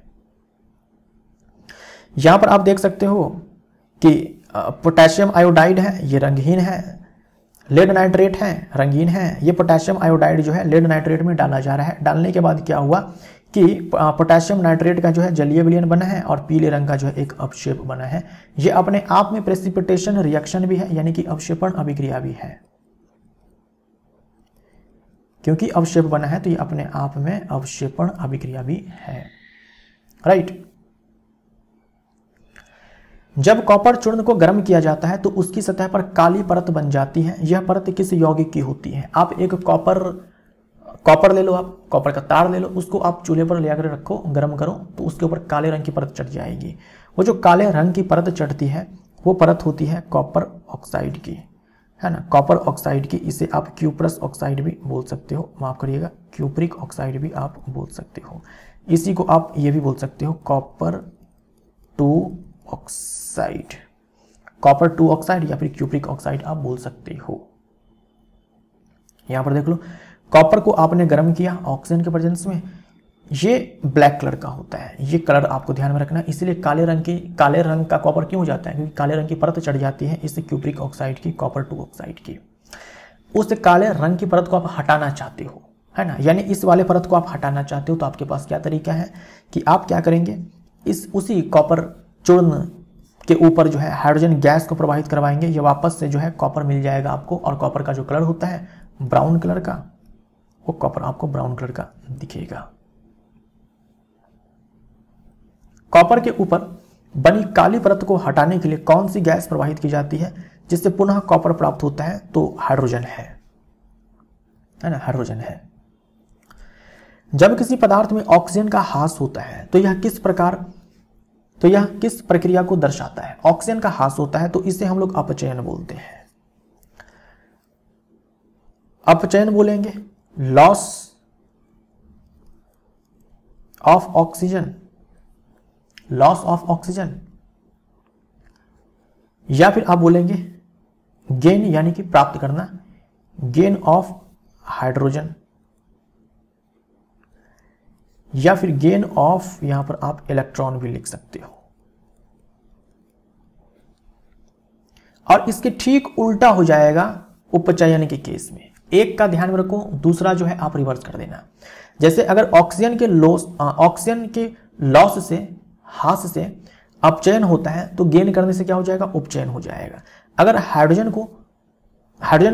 यहां पर आप देख सकते हो कि पोटेशियम आयोडाइड है, ये रंगहीन है। लेड नाइट्रेट है, रंगीन है। ये पोटेशियम आयोडाइड जो है लेड नाइट्रेट में डाला जा रहा है। डालने के बाद क्या हुआ कि पोटेशियम नाइट्रेट का जो है जलीय विलयन बना है और पीले रंग का जो है एक अवक्षेप बना है। ये अपने आप में प्रेसिपिटेशन रिएक्शन भी है, यानी कि अवक्षेपण अभिक्रिया भी है। क्योंकि अवक्षेप बना है तो ये अपने आप में अवक्षेपण अभिक्रिया भी है, राइट। जब कॉपर चूर्ण को गर्म किया जाता है तो उसकी सतह पर काली परत बन जाती है। यह परत किस यौगिक की होती है। आप एक कॉपर ले लो, आप कॉपर का तार ले लो, उसको आप चूल्हे पर ले आकर रखो, गर्म करो तो उसके ऊपर काले रंग की परत चढ़ जाएगी। वो जो काले रंग की परत चढ़ती है वो परत होती है कॉपर ऑक्साइड की, है ना, कॉपर ऑक्साइड की। इसे आप क्यूप्रस ऑक्साइड भी बोल सकते हो, माफ करिएगा क्यूप्रिक ऑक्साइड भी आप बोल सकते हो। इसी को आप ये भी बोल सकते हो कॉपर 2 ऑक्साइड, कॉपर 2 ऑक्साइड या फिर क्यूप्रिक ऑक्साइड आप बोल सकते हो। यहां पर देख लो, कॉपर को आपने गर्म किया ऑक्सीजन के प्रेजेंस में, ये ब्लैक कलर का होता है, ये कलर आपको ध्यान में रखना है। इसलिए काले रंग का कॉपर क्यों हो जाता है, क्योंकि काले रंग की परत चढ़ जाती है इस क्यूप्रिक ऑक्साइड की, कॉपर 2 ऑक्साइड की। उस काले रंग की परत को आप हटाना चाहते हो, है ना, यानी इस वाले परत को आप हटाना चाहते हो, तो आपके पास क्या तरीका है कि आप क्या करेंगे, उसी कॉपर चूर्ण के ऊपर जो है हाइड्रोजन गैस को प्रवाहित करवाएंगे, ये वापस से जो है कॉपर मिल जाएगा आपको, और कॉपर का जो कलर होता है ब्राउन कलर का, वो कॉपर आपको ब्राउन कलर का दिखेगा। कॉपर के ऊपर बनी काली परत को हटाने के लिए कौन सी गैस प्रवाहित की जाती है जिससे पुनः कॉपर प्राप्त होता है, तो हाइड्रोजन है ना, हाइड्रोजन है। जब किसी पदार्थ में ऑक्सीजन का ह्रास होता है तो यह किस प्रक्रिया को दर्शाता है, ऑक्सीजन का ह्रास होता है तो इसे हम लोग अपचयन बोलते हैं। अपचयन बोलेंगे, loss of oxygen, loss of oxygen, या फिर आप बोलेंगे गेन यानी कि प्राप्त करना, गेन ऑफ हाइड्रोजन, या फिर गेन ऑफ, यहां पर आप इलेक्ट्रॉन भी लिख सकते हो। और इसके ठीक उल्टा हो जाएगा उपचयन के केस में। एक का ध्यान में रखो, दूसरा जो है आप रिवर्स कर देना। जैसे अगर ऑक्सीजन के लॉस से, ह्रास से अपचयन होता है तो गेन करने से क्या हो जाएगा, उपचयन हो जाएगा। अगर हाइड्रोजन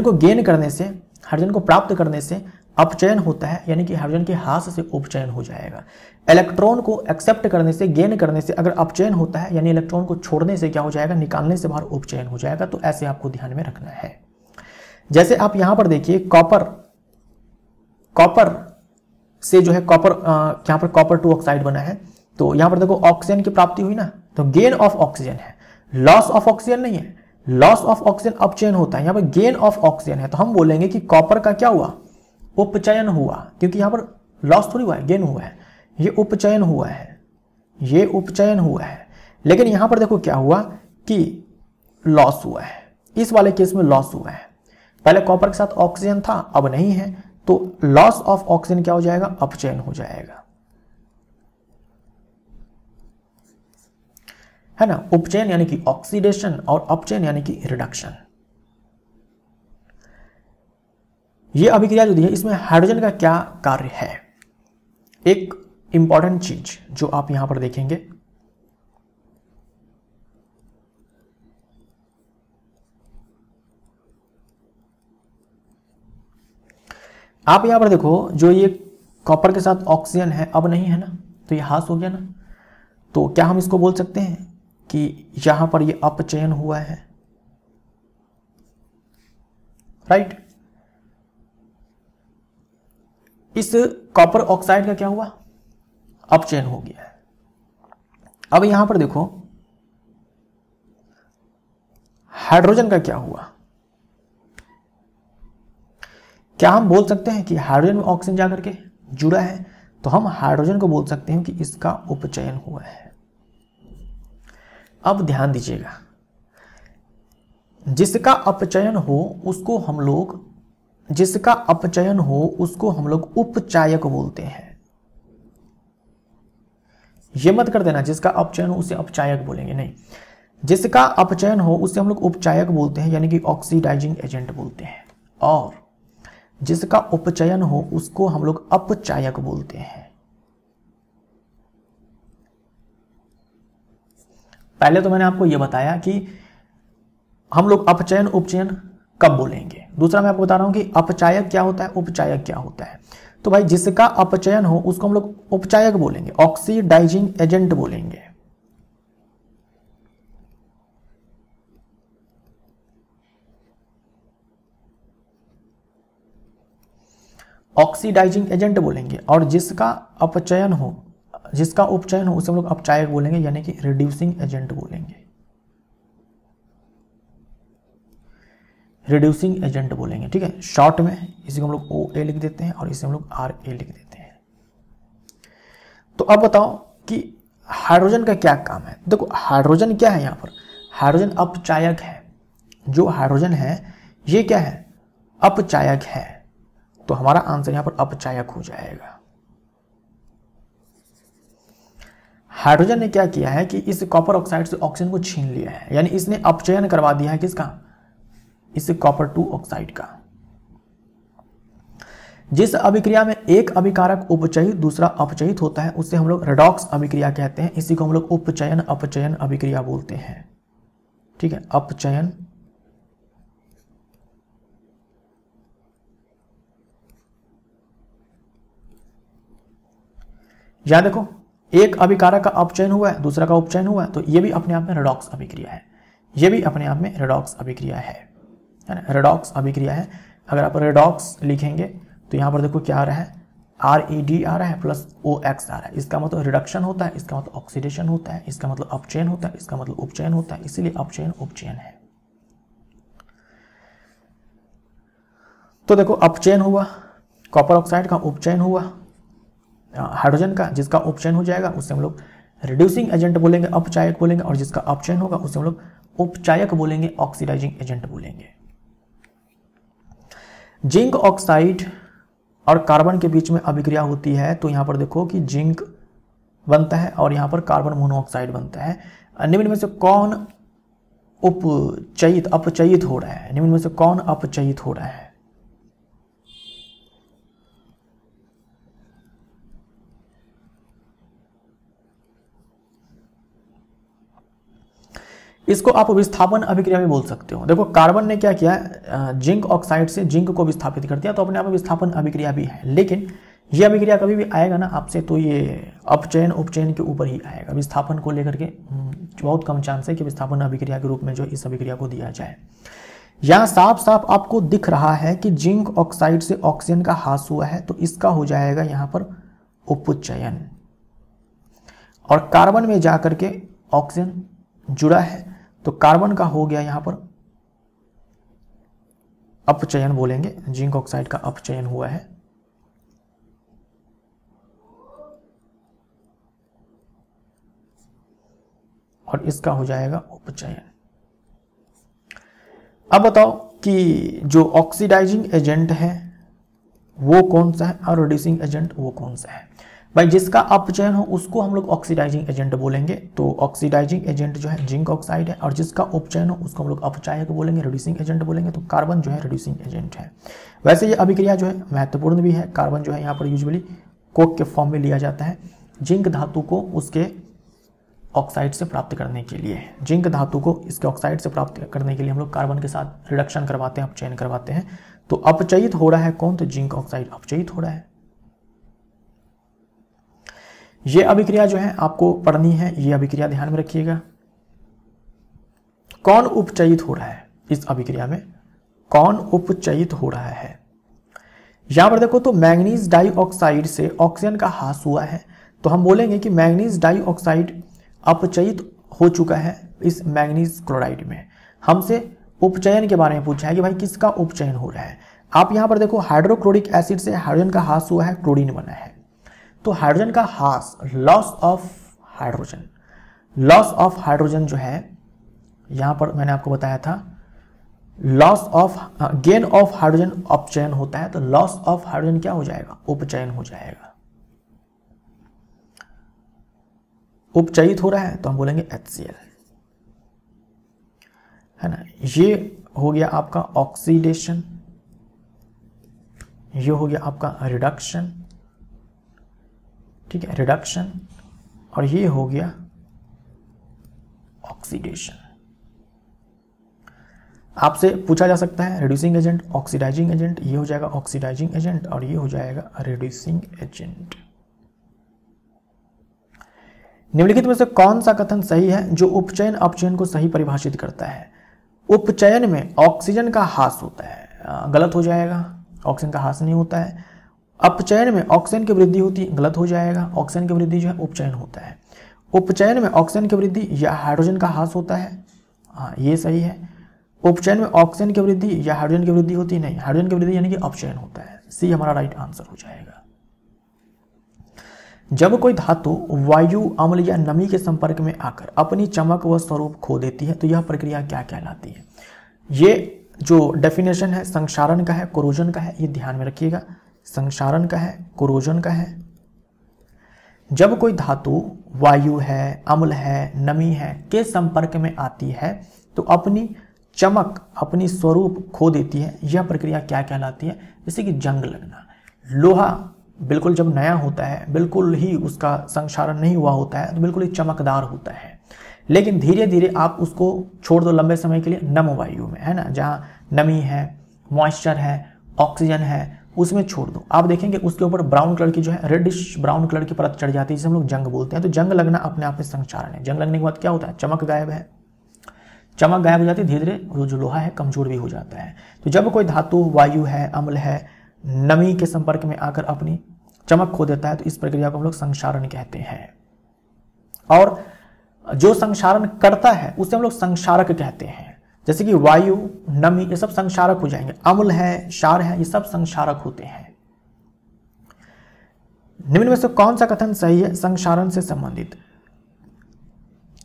को गेन करने से, हाइड्रोजन को प्राप्त करने से अपचयन होता है, यानी कि हाइड्रोजन के ह्रास से उपचयन हो जाएगा। इलेक्ट्रॉन को एक्सेप्ट करने से, गेन करने से अगर अपचयन होता है, यानी इलेक्ट्रॉन को छोड़ने से क्या हो जाएगा, निकालने से बाहर उपचयन हो जाएगा। तो ऐसे आपको ध्यान में रखना है। जैसे आप यहां पर देखिए कॉपर से जो है यहां पर कॉपर 2 ऑक्साइड बना है, तो यहां पर देखो ऑक्सीजन की प्राप्ति हुई ना, तो गेन ऑफ ऑक्सीजन है, लॉस ऑफ ऑक्सीजन नहीं है। लॉस ऑफ ऑक्सीजन अपचयन होता है, यहां पर गेन ऑफ ऑक्सीजन है, तो हम बोलेंगे कि कॉपर का क्या हुआ, उपचयन हुआ, क्योंकि यहां पर लॉस थोड़ी हुआ है, गेन हुआ है, ये उपचयन हुआ है, ये उपचयन हुआ है। लेकिन यहां पर देखो क्या हुआ कि लॉस हुआ है, इस वाले केस में लॉस हुआ है। पहले कॉपर के साथ ऑक्सीजन था, अब नहीं है, तो लॉस ऑफ ऑक्सीजन क्या हो जाएगा, अपचयन हो जाएगा, है ना। उपचयन यानी कि ऑक्सीडेशन और अपचयन यानी कि रिडक्शन। ये अभिक्रिया जो दी है इसमें हाइड्रोजन का क्या कार्य है, एक इंपॉर्टेंट चीज जो आप यहां पर देखेंगे, आप यहां पर देखो, जो ये कॉपर के साथ ऑक्सीजन है अब नहीं है ना, तो ये ह्रास हो गया ना, तो क्या हम इसको बोल सकते हैं कि यहां पर ये अपचयन हुआ है, राइट। इस कॉपर ऑक्साइड का क्या हुआ, अपचयन हो गया है। अब यहां पर देखो हाइड्रोजन का क्या हुआ, क्या हम बोल सकते हैं कि हाइड्रोजन में ऑक्सीजन जाकर के जुड़ा है, तो हम हाइड्रोजन को बोल सकते हैं कि इसका उपचयन हुआ है। अब ध्यान दीजिएगा, जिसका अपचयन हो उसको हम लोग उपचायक बोलते हैं। ये मत कर देना जिसका अपचयन हो उसे अपचायक बोलेंगे, नहीं, जिसका अपचयन हो उसे हम लोग उपचायक बोलते हैं, यानी कि ऑक्सीडाइजिंग एजेंट बोलते हैं, और जिसका उपचयन हो उसको हम लोग अपचायक बोलते हैं। पहले तो मैंने आपको यह बताया कि हम लोग अपचयन उपचयन कब बोलेंगे, दूसरा मैं आपको बता रहा हूं कि अपचायक क्या होता है, उपचायक क्या होता है। तो भाई जिसका अपचयन हो उसको हम लोग उपचायक बोलेंगे, ऑक्सीडाइजिंग एजेंट बोलेंगे। ऑक्सीडाइजिंग एजेंट बोलेंगे, और जिसका उपचयन हो उसे हम लोग अपचायक बोलेंगे, यानी कि रिड्यूसिंग एजेंट बोलेंगे। रिड्यूसिंग एजेंट बोलेंगे। ठीक है, शॉर्ट में इसी को हम लोग OA लिख देते हैं और इसे हम लोग RA लिख देते हैं। तो अब बताओ कि हाइड्रोजन का क्या काम है। देखो हाइड्रोजन क्या है, यहाँ पर हाइड्रोजन अपचायक है। जो हाइड्रोजन है ये क्या है, अपचायक है। तो हमारा आंसर यहाँ पर अपचायक हो जाएगा। हाइड्रोजन ने क्या किया है कि इस कॉपर ऑक्साइड से ऑक्सीजन को छीन लिया है, यानी इसने अपचयन करवा दिया है किसका, इस कॉपर 2 ऑक्साइड का। जिस अभिक्रिया में एक अभिकारक उपचयित दूसरा अपचयित होता है उसे हम लोग रेडॉक्स अभिक्रिया कहते हैं। इसी को हम लोग उपचयन अपचयन अभिक्रिया बोलते हैं। ठीक है, अपचयन या देखो एक अभिकारक का अपचयन हुआ है दूसरा का उपचयन हुआ है, तो ये भी अपने आप में रेडॉक्स अभिक्रिया है। ये भी अपने आप में रेडॉक्स अभिक्रिया है ना, रेडॉक्स अभिक्रिया है। अगर आप रेडॉक्स लिखेंगे तो यहाँ पर देखो क्या आ रहा है, RED आ रहा है प्लस OX आ रहा है। इसका मतलब रिडक्शन होता है, इसका मतलब ऑक्सीडेशन होता है, इसका मतलब अपचयन होता है, इसका मतलब उपचयन होता है, इसीलिए अपचयन उपचयन है। तो देखो अपचयन हुआ, कॉपर ऑक्साइड का उपचयन हुआ, हाइड्रोजन का जिसका उपचयन हो जाएगा उससे हम लोग रिड्यूसिंग एजेंट बोलेंगे, अपचायक बोलेंगे, और जिसका अपचयन होगा उससे हम लोग उपचायक बोलेंगे, ऑक्सीडाइजिंग एजेंट बोलेंगे। जिंक ऑक्साइड और कार्बन के बीच में अभिक्रिया होती है तो यहां पर देखो कि जिंक बनता है और यहां पर कार्बन मोनोऑक्साइड बनता है। निम्न में से कौन अपचयित हो रहा है, निम्न में से कौन अपचयित हो रहा है। इसको आप विस्थापन अभिक्रिया भी बोल सकते हो। देखो कार्बन ने क्या किया, जिंक ऑक्साइड से जिंक को विस्थापित कर दिया, तो अपने आप में विस्थापन अभिक्रिया भी है। लेकिन ये अभिक्रिया कभी भी आएगा ना आपसे तो ये अपचयन उपचयन के ऊपर ही आएगा, विस्थापन को लेकर के बहुत कम चांस है कि विस्थापन अभिक्रिया के रूप में जो इस अभिक्रिया को दिया जाए। यहाँ साफ साफ आपको दिख रहा है कि जिंक ऑक्साइड से ऑक्सीजन का ह्रास हुआ है, तो इसका हो जाएगा यहाँ पर उपचयन, और कार्बन में जाकर के ऑक्सीजन जुड़ा है तो कार्बन का हो गया यहां पर अपचयन बोलेंगे। जिंक ऑक्साइड का अपचयन हुआ है, और इसका हो जाएगा उपचयन। अब बताओ कि जो ऑक्सीडाइजिंग एजेंट है वो कौन सा है और रिड्यूसिंग एजेंट वो कौन सा है। भाई जिसका अपचयन हो उसको हम लोग ऑक्सीडाइजिंग एजेंट बोलेंगे। तो ऑक्सीडाइजिंग एजेंट जो है जिंक ऑक्साइड है, और जिसका उपचयन हो उसको हम लोग अपचायक बोलेंगे, रिड्यूसिंग एजेंट बोलेंगे। तो कार्बन जो है रिड्यूसिंग एजेंट है। वैसे ये अभिक्रिया जो है महत्वपूर्ण भी है। कार्बन जो है यहाँ पर यूजुअली कोक के फॉर्म में लिया जाता है जिंक धातु को उसके ऑक्साइड से प्राप्त करने के लिए। जिंक धातु को इसके ऑक्साइड से प्राप्त करने के लिए हम लोग कार्बन के साथ रिडक्शन करवाते हैं, अपचयन करवाते हैं। तो अपचयित हो रहा है कौन, तो जिंक ऑक्साइड अपचयित हो रहा है। ये अभिक्रिया जो है आपको पढ़नी है, ये अभिक्रिया ध्यान में रखिएगा। कौन उपचयित हो रहा है इस अभिक्रिया में, कौन उपचयित हो रहा है। यहां पर देखो तो मैंगनीज डाइऑक्साइड से ऑक्सीजन का ह्रास हुआ है, तो हम बोलेंगे कि मैंगनीज डाइऑक्साइड अपचयित हो चुका है इस मैंगनीज क्लोराइड में। हमसे उपचयन के बारे में पूछा है कि भाई किसका उपचयन हो रहा है। आप यहां पर देखो हाइड्रोक्लोरिक एसिड से हाइड्रोजन का ह्रास हुआ है, क्लोरीन बना है। तो हाइड्रोजन का ह्रास, loss of hydrogen, loss of hydrogen जो है यहां पर मैंने आपको बताया था loss of gain of hydrogen अपचयन होता है, तो लॉस ऑफ हाइड्रोजन क्या हो जाएगा, उपचयन हो जाएगा। उपचयित हो रहा है तो हम बोलेंगे HCl, है ना। ये हो गया आपका ऑक्सीडेशन, ये हो गया आपका रिडक्शन, ठीक है, रिडक्शन, और ये हो गया ऑक्सीडेशन। आपसे पूछा जा सकता है रिड्यूसिंग एजेंट, ऑक्सीडाइजिंग एजेंट, ये हो जाएगा ऑक्सीडाइजिंग एजेंट और ये हो जाएगा रिड्यूसिंग एजेंट। निम्नलिखित में से कौन सा कथन सही है जो उपचयन अपचयन को सही परिभाषित करता है। उपचयन में ऑक्सीजन का ह्रास होता है, गलत हो जाएगा, ऑक्सीजन का ह्रास नहीं होता है। अपचयन में ऑक्सीजन की वृद्धि होती है, गलत हो जाएगा, ऑक्सीजन की वृद्धि जो है उपचयन होता है। उपचयन में ऑक्सीजन की वृद्धि या हाइड्रोजन का ह्रास होता है, हाँ ये सही है। उपचयन में ऑक्सीजन की वृद्धि या हाइड्रोजन की वृद्धि होती नहीं, हाइड्रोजन की वृद्धि यानी कि अपचयन होता है। सी हमारा राइट आंसर हो जाएगा। जब कोई धातु वायु, अम्ल या नमी के संपर्क में आकर अपनी चमक व स्वरूप खो देती है तो यह प्रक्रिया क्या कहलाती है? ये जो डेफिनेशन है संक्षारण का है, कोरोजन का है, ये ध्यान में रखिएगा। संक्षारण का है, कोरोजन का है। जब कोई धातु वायु है, अम्ल है, नमी है के संपर्क में आती है तो अपनी चमक, अपनी स्वरूप खो देती है, यह प्रक्रिया क्या कहलाती है? जैसे कि जंग लगना। लोहा बिल्कुल जब नया होता है, बिल्कुल ही उसका संक्षारण नहीं हुआ होता है तो बिल्कुल ही चमकदार होता है, लेकिन धीरे धीरे आप उसको छोड़ दो लंबे समय के लिए नम वायु में, है ना, जहाँ नमी है, मॉइस्चर है, ऑक्सीजन है, उसमें छोड़ दो। आप देखेंगे उसके ऊपर ब्राउन कलर की जो है रेडिश ब्राउन कलर की परत चढ़ जाती है, जिसे हम लोग जंग बोलते हैं। तो जंग लगना अपने आप में संक्षारण है। जंग लगने के बाद क्या होता है? चमक गायब है, चमक गायब हो जाती है, धीरे धीरे वो जो लोहा है कमजोर भी हो जाता है। तो जब कोई धातु वायु है, अम्ल है, नमी के संपर्क में आकर अपनी चमक खो देता है तो इस प्रक्रिया को हम लोग संक्षारण कहते हैं। और जो संक्षारण करता है उसे हम लोग संक्षारक कहते हैं। जैसे कि वायु, नमी, ये सब संक्षारक हो जाएंगे। अम्ल है, क्षार है, ये सब संक्षारक होते हैं। निम्न में से कौन सा कथन सही है संक्षारण से संबंधित?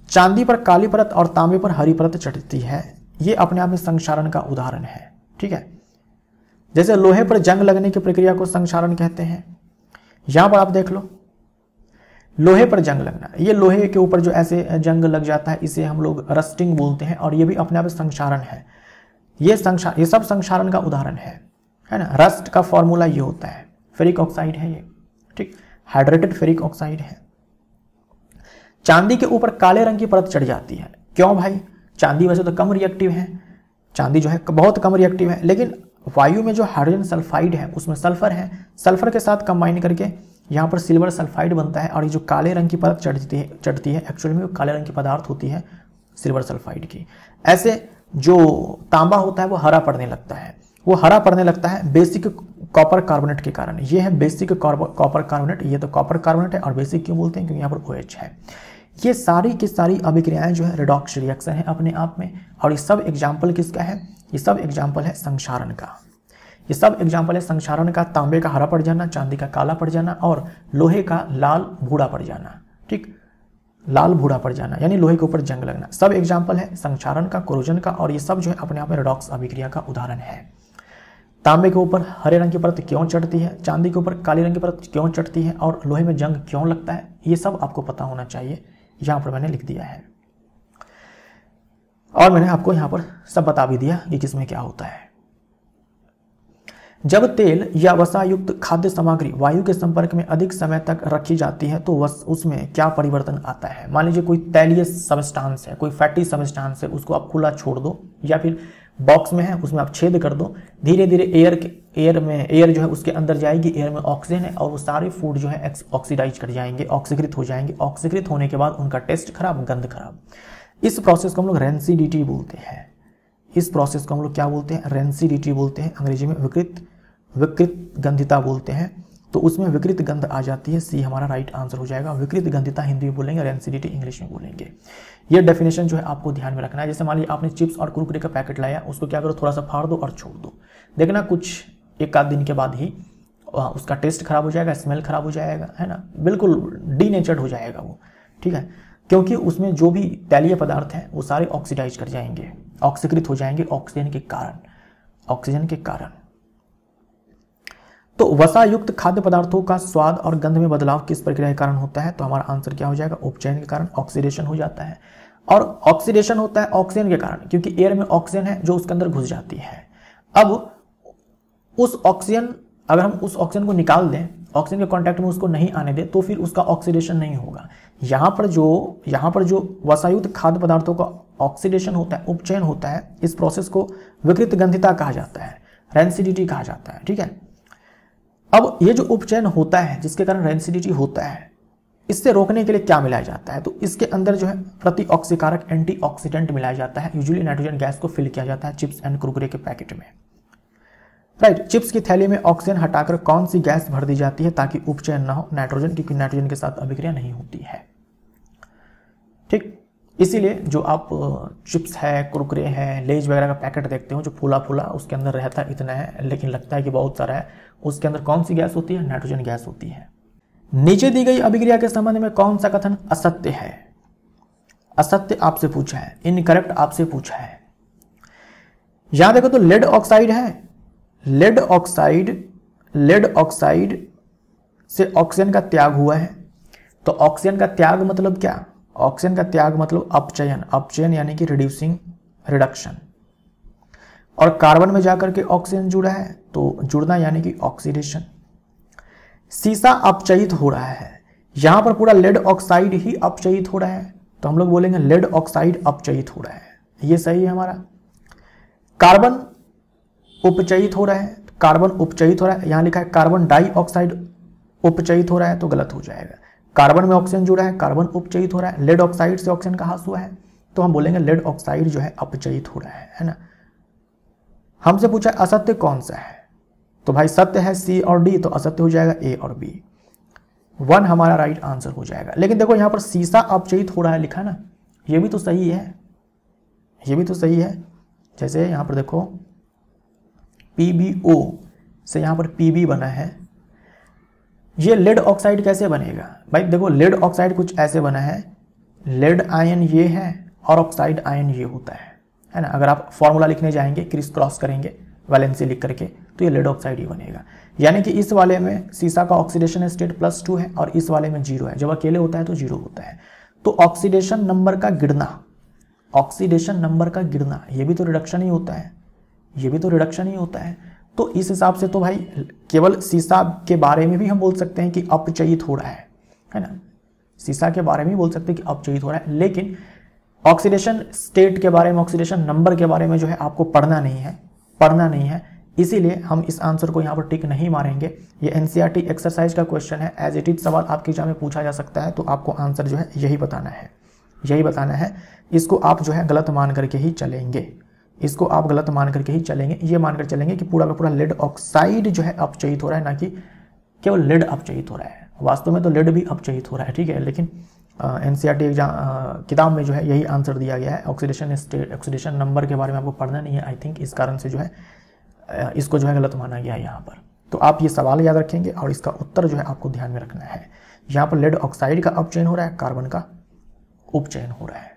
चांदी पर काली परत और तांबे पर हरी परत चढ़ती है, ये अपने आप में संक्षारण का उदाहरण है। ठीक है, जैसे लोहे पर जंग लगने की प्रक्रिया को संक्षारण कहते हैं। यहां पर आप देख लो, लोहे पर जंग लगना, ये लोहे के ऊपर जो ऐसे जंग लग जाता है इसे हम लोग रस्टिंग बोलते हैं, और ये भी अपने आप में संक्षारण है। ये सब संक्षारण का उदाहरण है ना। रस्ट का फॉर्मूला ये होता है, फेरिक ऑक्साइड है ये, ठीक, हाइड्रेटेड फेरिक ऑक्साइड है। चांदी के ऊपर काले रंग की परत चढ़ जाती है, क्यों भाई? चांदी वैसे तो कम रिएक्टिव है, चांदी जो है बहुत कम रिएक्टिव है, लेकिन वायु में जो हाइड्रोजन सल्फाइड है उसमें सल्फर है, सल्फर के साथ कंबाइन करके यहाँ पर सिल्वर सल्फाइड बनता है, और ये जो काले रंग की परत चढ़ती है एक्चुअली में काले रंग की पदार्थ होती है सिल्वर सल्फाइड की। ऐसे जो तांबा होता है वो हरा पड़ने लगता है, वो हरा पड़ने लगता है बेसिक कॉपर कार्बोनेट के कारण। ये है बेसिक कॉपर कार्बोनेट, ये तो कॉपर कार्बोनेट है। और बेसिक क्यों बोलते हैं? क्योंकि यहाँ पर OH है। ये सारी की सारी अभिक्रियाएं जो है रिडॉक्स रिएक्शन है अपने आप में, और ये सब एग्जाम्पल किसका है? ये सब एग्जाम्पल है संक्षारण का। ये सब एग्जाम्पल है संक्षारण का। तांबे का हरा पड़ जाना, चांदी का काला पड़ जाना, और लोहे का लाल भूरा पड़ जाना, ठीक, लाल भूरा पड़ जाना, यानी लोहे के ऊपर जंग लगना, सब एग्जाम्पल है संक्षारण का, कोरोजन का, और ये सब जो है अपने आप में रिडॉक्स अभिक्रिया का उदाहरण है। तांबे के ऊपर हरे रंग की परत क्यों चढ़ती है, चांदी के ऊपर काली रंग की परत क्यों चढ़ती है, और लोहे में जंग क्यों लगता है, ये सब आपको पता होना चाहिए। यहां पर मैंने लिख दिया है, और मैंने आपको यहां पर सब बता भी दिया कि किसमें क्या होता है। जब तेल या वसा युक्त खाद्य सामग्री वायु के संपर्क में अधिक समय तक रखी जाती है तो उसमें क्या परिवर्तन आता है? मान लीजिए कोई तैलीय सबस्टांस है, कोई फैटी सबस्टांस है, उसको आप खुला छोड़ दो, या फिर बॉक्स में है उसमें आप छेद कर दो, धीरे धीरे एयर जो है उसके अंदर जाएगी, एयर में ऑक्सीजन है, और वो सारे फूड जो है ऑक्सीडाइज कर जाएंगे, ऑक्सीकृत हो जाएंगे। ऑक्सीकृत होने के बाद उनका टेस्ट खराब, गंध खराब। इस प्रोसेस को हम लोग रेंसिडिटी बोलते हैं। इस प्रोसेस को हम लोग क्या बोलते हैं? रेंसिडिटी बोलते हैं। अंग्रेजी में विकृत गंधिता बोलते हैं। तो उसमें विकृत गंध आ जाती है। सी हमारा राइट आंसर हो जाएगा। विकृत गंधिता हिंदी में बोलेंगे, रेंसिडिटी इंग्लिश में बोलेंगे। ये डेफिनेशन जो है आपको ध्यान में रखना है। जैसे मान लीजिए आपने चिप्स और कुरकुरे का पैकेट लाया, उसको क्या करो, थोड़ा सा फाड़ दो और छोड़ दो, देखना कुछ एक आध दिन के बाद ही उसका टेस्ट खराब हो जाएगा, स्मेल खराब हो जाएगा, है ना, बिल्कुल डीनेचर्ड हो जाएगा वो, ठीक है, क्योंकि उसमें जो भी तैलीय पदार्थ हैं वो सारे ऑक्सीडाइज कर जाएंगे, ऑक्सीकृत हो जाएंगे ऑक्सीजन के कारण। तो वसा युक्त खाद्य पदार्थों का स्वाद और गंध में बदलाव किस प्रक्रिया के कारण होता है? तो हमारा आंसर क्या हो जाएगा? उपचयन के कारण ऑक्सीडेशन हो जाता है। और ऑक्सीडेशन होता है ऑक्सीजन के कारण, क्योंकि एयर में ऑक्सीजन है जो उसके अंदर घुस जाती है। अब उस ऑक्सीजन, अगर हम उस ऑक्सीजन को निकाल दें, ऑक्सीजन के कांटेक्ट में उसको नहीं आने दें, तो फिर उसका ऑक्सीडेशन नहीं होगा। यहाँ पर जो वसायुक्त खाद्य पदार्थों का ऑक्सीडेशन होता है, उपचयन होता है, इस प्रोसेस को विकृत गंधिता कहा जाता है, रेंसिडिटी कहा जाता है, ठीक है। अब ये जो उपचयन होता है जिसके कारण रेंसिडिटी होता है, इससे रोकने के लिए क्या मिलाया जाता है? तो इसके अंदर जो है प्रतिऑक्सीकारक एंटीऑक्सीडेंट मिलाया जाता है। यूजुअली नाइट्रोजन गैस को फिल किया जाता है चिप्स एंड कुरकुरे के पैकेट में, राइट। चिप्स की थैली में ऑक्सीजन हटाकर कौन सी गैस भर दी जाती है ताकि उपचयन ना हो? नाइट्रोजन, क्योंकि नाइट्रोजन के साथ अभिक्रिया नहीं होती है, ठीक। इसीलिए जो आप चिप्स है, कुरकुरे हैं, लेज वगैरह का पैकेट देखते हो जो फूला फूला उसके अंदर रहता इतना है लेकिन लगता है कि बहुत सारा है, उसके अंदर कौन सी गैस होती है? नाइट्रोजन गैस होती है। नीचे दी गई अभिक्रिया के संबंध में कौन सा कथन असत्य है? असत्य आपसे पूछा है, इनकरेक्ट आपसे पूछा है। यहां देखो तो लेड ऑक्साइड है, लेड ऑक्साइड से ऑक्सीजन का त्याग हुआ है। तो ऑक्सीजन का त्याग मतलब क्या? ऑक्सीजन का त्याग मतलब अपचयन, अपचयन यानी कि रिडक्शन। और कार्बन में जाकर के ऑक्सीजन जुड़ा है तो जुड़ना यानी कि ऑक्सीडेशन। सीसा अपचयित हो रहा है, यहां पर पूरा लेड ऑक्साइड ही अपचयित हो रहा है तो हम लोग बोलेंगे लेड ऑक्साइड अपचयित हो रहा है, ये सही है हमारा। कार्बन उपचयित हो रहा है, कार्बन उपचयित हो रहा है, यहां लिखा है कार्बन डाइऑक्साइड उपचयित हो रहा है तो गलत हो जाएगा। कार्बन में ऑक्सीजन जुड़ा है, कार्बन उपचयित हो रहा है, लेड ऑक्साइड से ऑक्सीजन का ह्रास हुआ है तो हम बोलेंगे लेड ऑक्साइड जो है अपचयित हो रहा है ना। हमसे पूछा असत्य कौन सा है, तो भाई सत्य है सी और डी, तो असत्य हो जाएगा ए और बी। 1 हमारा राइट आंसर हो जाएगा। लेकिन देखो यहां पर सीसा अपचयित हो रहा है लिखा ना, ये भी तो सही है, ये भी तो सही है। जैसे यहां पर देखो PbO से यहां पर Pb बना है, ये लेड ऑक्साइड कैसे बनेगा? भाई देखो लेड ऑक्साइड कुछ ऐसे बना है, लेड आयन ये है और ऑक्साइड आयन ये होता है ना। अगर आप फॉर्मूला लिखने जाएंगे क्रिस क्रॉस करेंगे वैलेंसी लिख करके तो ये लेड ऑक्साइड ही बनेगा। यानी कि इस वाले में सीसा का ऑक्सीडेशन स्टेट +2 है और इस वाले में 0 है, जब अकेले होता है तो 0 होता है। तो ऑक्सीडेशन नंबर का गिरना, ऑक्सीडेशन नंबर का गिरना, ये भी तो रिडक्शन ही होता है, ये भी तो रिडक्शन ही होता है। तो इस हिसाब से तो भाई केवल सीसा के बारे में भी हम बोल सकते हैं कि अपचयित हो रहा है ना, सीसा के बारे में बोल सकते हैं कि अपचयित हो रहा है। लेकिन ऑक्सीडेशन स्टेट के बारे में, ऑक्सीडेशन नंबर के बारे में जो है आपको पढ़ना नहीं है, इसीलिए हम इस आंसर को यहाँ पर टिक नहीं मारेंगे। ये एनसीईआरटी एक्सरसाइज का क्वेश्चन है, एज इट इज सवाल आपके एग्जाम में पूछा जा सकता है, तो आपको आंसर जो है यही बताना है। इसको आप जो है गलत मान करके ही चलेंगे, इसको आप गलत मान करके ही चलेंगे, ये मानकर चलेंगे कि पूरा का पूरा लेड ऑक्साइड जो है अपचयित हो रहा है, ना कि केवल लेड अपचयित हो रहा है। वास्तव में तो लेड भी अपचयित हो रहा है, ठीक है, लेकिन एनसीईआरटी एग्जाम किताब में जो है यही आंसर दिया गया है। ऑक्सीडेशन स्टेट, ऑक्सीडेशन नंबर के बारे में आपको पढ़ना नहीं है आई थिंक, इस कारण से जो है इसको जो है गलत माना गया है यहाँ पर। तो आप ये सवाल याद रखेंगे और इसका उत्तर जो है आपको ध्यान में रखना है। यहाँ पर लेड ऑक्साइड का अपचयन हो रहा है, कार्बन का उपचयन हो रहा है।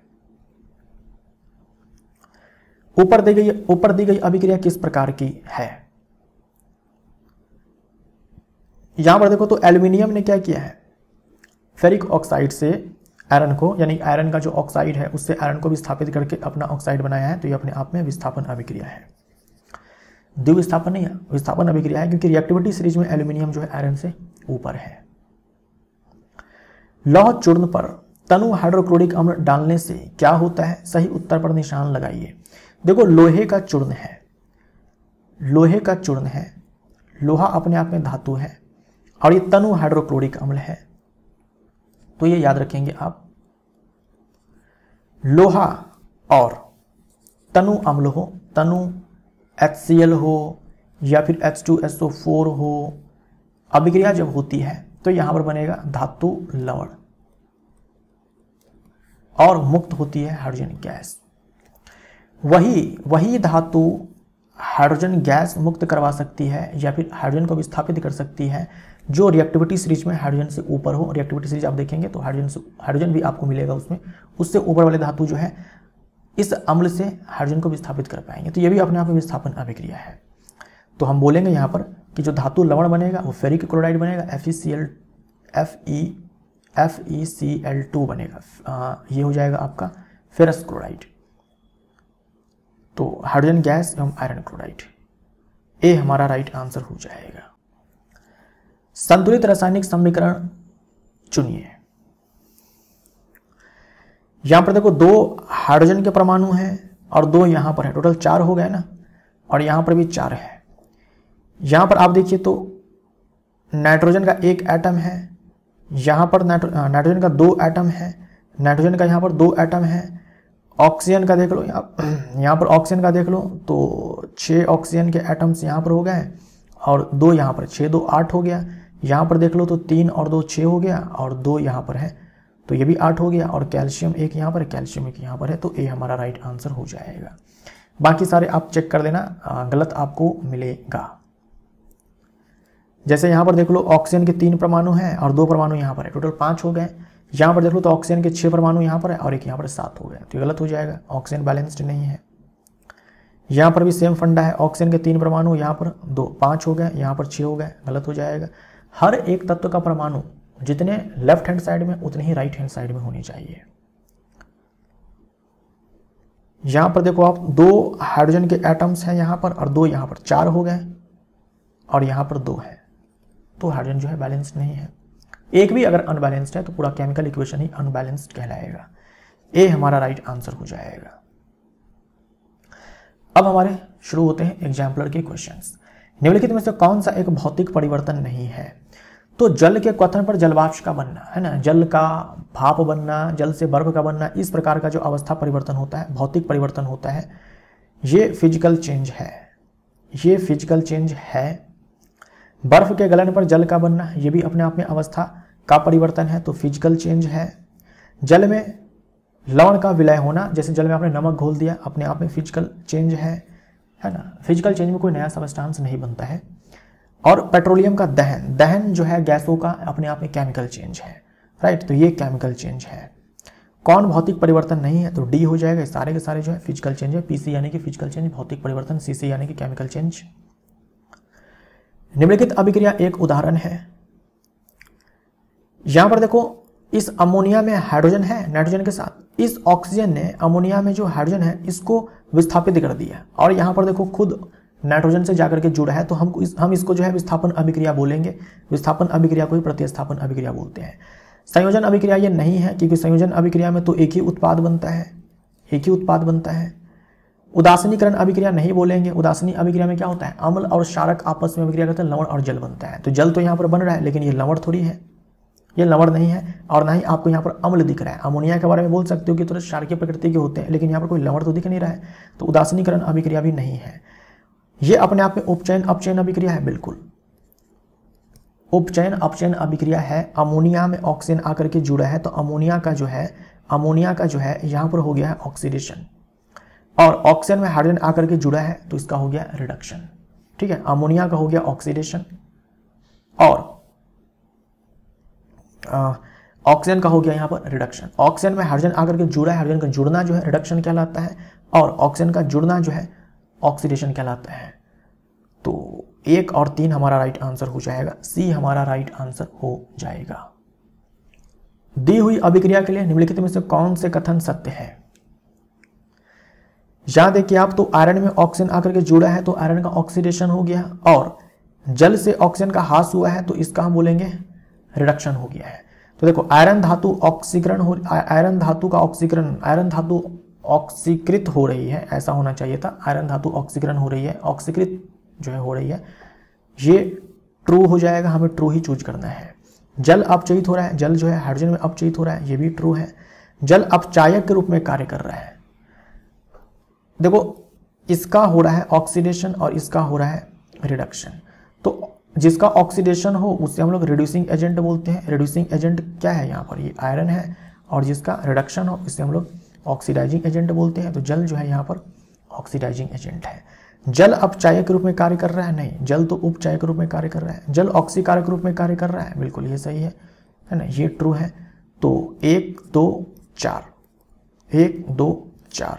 ऊपर दी गई अभिक्रिया किस प्रकार की है? यहां पर देखो तो एल्यूमिनियम ने क्या किया है, फेरिक ऑक्साइड से आयरन को, यानी आयरन का जो ऑक्साइड है उससे आयरन को विस्थापित करके अपना ऑक्साइड बनाया है। तो ये अपने आप में विस्थापन अभिक्रिया है, द्विविस्थापन नहीं है, विस्थापन अभिक्रिया है, क्योंकि रिएक्टिविटी सीरीज में एल्यूमिनियम जो है आयरन से ऊपर है। लौह चूर्ण पर तनु हाइड्रोक्लोरिक अम्ल डालने से क्या होता है? सही उत्तर पर निशान लगाइए। देखो लोहे का चूर्ण है, लोहा अपने आप में धातु है और ये तनु हाइड्रोक्लोरिक अम्ल है, तो ये याद रखेंगे आप। लोहा और तनु अम्ल हो, तनु HCl हो या फिर H2SO4 हो, अभिक्रिया जब होती है तो यहां पर बनेगा धातु लवण और मुक्त होती है हाइड्रोजन गैस। वही धातु हाइड्रोजन गैस मुक्त करवा सकती है या फिर हाइड्रोजन को विस्थापित कर सकती है जो रिएक्टिविटी सीरीज में हाइड्रोजन से ऊपर हो। रिएक्टिविटी सीरीज आप देखेंगे तो हाइड्रोजन भी आपको मिलेगा उसमें, उससे ऊपर वाले धातु जो है इस अम्ल से हाइड्रोजन को विस्थापित कर पाएंगे, तो ये भी अपने आप में विस्थापन अभिक्रिया है। तो हम बोलेंगे यहाँ पर कि जो धातु लवण बनेगा वो फेरिक क्लोराइड बनेगा, FeCl2 बनेगा, ये हो जाएगा आपका फेरस क्लोराइड। तो हाइड्रोजन गैस एवं आयरन क्लोराइड, ए हमारा राइट आंसर हो जाएगा। संतुलित रासायनिक समीकरण चुनिए। यहां पर देखो 2 हाइड्रोजन के परमाणु हैं और 2 यहां पर है, टोटल 4 हो गए ना, और यहां पर भी 4 है। यहां पर आप देखिए तो नाइट्रोजन का 1 एटम है, यहां पर नाइट्रोजन का 2 एटम है, नाइट्रोजन का यहां पर 2 एटम है, ऑक्सीजन का देख लो, यहाँ पर ऑक्सीजन का देख लो तो 6 ऑक्सीजन के एटम्स यहाँ पर हो गए और 2 यहाँ पर, 6 2 8 हो गया। यहाँ पर देख लो तो 3 और 2 6 हो गया और 2 यहाँ पर है, तो ये भी 8 हो गया, और कैल्शियम एक यहाँ पर, कैल्शियम एक यहाँ पर है, तो ए हमारा राइट आंसर हो जाएगा। बाकी सारे आप चेक कर लेना, गलत आपको मिलेगा। जैसे यहाँ पर देख लो ऑक्सीजन के 3 परमाणु हैं और 2 परमाणु यहाँ पर है, टोटल 5 हो गए। यहाँ पर देख लो तो ऑक्सीजन के 6 परमाणु यहाँ पर है और एक यहाँ पर 7 हो गए, तो ये गलत हो जाएगा, ऑक्सीजन बैलेंस्ड नहीं है। यहाँ पर भी सेम फंडा है, ऑक्सीजन के 3 परमाणु, यहाँ पर 5 हो गए, यहाँ पर 6 हो गए, गलत हो जाएगा। हर एक तत्व का परमाणु जितने लेफ्ट हैंड साइड में उतने ही राइट हैंड साइड में होनी चाहिए। यहाँ पर देखो आप 2 हाइड्रोजन के एटम्स हैं यहाँ पर और 2 यहाँ पर, 4 हो गए, और यहाँ पर 2 है, तो हाइड्रोजन जो है बैलेंस्ड नहीं है। एक भी अगर अनबैलेंस्ड है तो पूरा केमिकल इक्वेशन ही अनबैलेंस्ड कहलाएगा। ए हमारा राइट आंसर हो जाएगा। अब हमारे शुरू होते हैं एग्जाम्पलर के क्वेश्चंस। निम्नलिखित में से कौन सा एक भौतिक परिवर्तन नहीं है? तो जल के क्वथन पर जलवाष्प का बनना है ना, जल का भाप बनना, जल से बर्फ का बनना, इस प्रकार का जो अवस्था परिवर्तन होता है, भौतिक परिवर्तन होता है, ये फिजिकल चेंज है, ये फिजिकल चेंज है। बर्फ के गलन पर जल का बनना, ये भी अपने आप में अवस्था का परिवर्तन है, तो फिजिकल चेंज है। जल में लवण का विलय होना, जैसे जल में आपने नमक घोल दिया, अपने आप में फिजिकल चेंज है ना। फिजिकल चेंज में कोई नया सबस्टांस नहीं बनता है। और पेट्रोलियम का दहन, दहन जो है गैसों का, अपने आप में केमिकल चेंज है, राइट, तो ये केमिकल चेंज है। कौन भौतिक परिवर्तन नहीं है? तो डी हो जाएगा, सारे के सारे जो है फिजिकल चेंज है। पीसी यानी कि फिजिकल चेंज, भौतिक परिवर्तन, सीसी यानी कि केमिकल चेंज। निम्नलिखित अभिक्रिया एक उदाहरण है। यहां पर देखो इस अमोनिया में हाइड्रोजन है नाइट्रोजन के साथ, इस ऑक्सीजन ने अमोनिया में जो हाइड्रोजन है इसको विस्थापित कर दिया, और यहां पर देखो खुद नाइट्रोजन से जाकर के जुड़ा है, तो हम इसको जो है विस्थापन अभिक्रिया बोलेंगे। विस्थापन अभिक्रिया को ही प्रतिस्थापन अभिक्रिया बोलते हैं। संयोजन अभिक्रिया ये नहीं है, क्योंकि संयोजन अभिक्रिया में तो एक ही उत्पाद बनता है, एक ही उत्पाद बनता है। उदासीनीकरण अभिक्रिया नहीं बोलेंगे। उदासीनी अभिक्रिया में क्या होता है, अम्ल और क्षारक आपस में अभिक्रिया करते हैं, लवण और जल बनता है। तो जल तो यहाँ पर बन रहा है, लेकिन ये लवण थोड़ी है, ये लवण नहीं है, और ना ही आपको यहाँ पर अम्ल दिख रहा है। अमोनिया के बारे में बोल सकते हो कि थोड़े क्षारकीय प्रकृति के होते हैं, लेकिन यहाँ पर कोई लवण तो दिख नहीं रहा है, तो उदासीनीकरण अभिक्रिया भी नहीं है। ये अपने आप में उपचयन अपचयन अभिक्रिया है, बिल्कुल उपचयन अपचयन अभिक्रिया है। अमोनिया में ऑक्सीजन आकर के जुड़ा है, तो अमोनिया का जो है यहाँ पर हो गया है ऑक्सीडेशन, और ऑक्सीजन में हाइड्रोजन आकर के जुड़ा है, तो इसका हो गया रिडक्शन। ठीक है, अमोनिया का हो गया ऑक्सीडेशन, और ऑक्सीजन का हो गया यहाँ पर रिडक्शन। ऑक्सीजन में हाइड्रोजन आकर के जुड़ा है, हाइड्रोजन का जुड़ना जो है रिडक्शन कहलाता है, और ऑक्सीजन का जुड़ना जो है ऑक्सीडेशन कहलाता है। तो 1 और 3 हमारा राइट आंसर हो जाएगा, सी हमारा राइट आंसर हो जाएगा। दी हुई अभिक्रिया के लिए निम्नलिखित में से कौन से कथन सत्य है? यहां देखिए आप, तो आयरन में ऑक्सीजन आकर के जुड़ा है, तो आयरन का ऑक्सीडेशन हो गया, और जल से ऑक्सीजन का ह्रास हुआ है, तो इसका हम बोलेंगे रिडक्शन हो गया है। तो देखो आयरन धातु ऑक्सीकरण हो, आयरन धातु का ऑक्सीकरण, आयरन धातु ऑक्सीकृत हो रही है, ऐसा होना चाहिए था, आयरन धातु ऑक्सीकरण हो रही है, ऑक्सीकृत जो है हो रही है, ये ट्रू हो जाएगा, हमें ट्रू ही चूज करना है। जल अपचयित हो रहा है, जल जो है हाइड्रोजन में अपचयित हो रहा है, ये भी ट्रू है। जल अपचायक के रूप में कार्य कर रहा है। देखो इसका हो रहा है ऑक्सीडेशन और इसका हो रहा है रिडक्शन, तो जिसका ऑक्सीडेशन हो उससे हम लोग रिड्यूसिंग एजेंट बोलते हैं। रिड्यूसिंग एजेंट क्या है यहाँ पर, ये आयरन है, और जिसका रिडक्शन हो इससे हम लोग ऑक्सीडाइजिंग एजेंट बोलते हैं। तो जल जो है यहाँ पर ऑक्सीडाइजिंग एजेंट है। जल अपचायक के रूप में कार्य कर रहा है, नहीं, जल तो उपचायक के रूप में कार्य कर रहा है। जल ऑक्सीकारक के रूप में कार्य कर रहा है, बिल्कुल ये सही है ना, ये ट्रू है। तो 1 2 4, 1 2 4,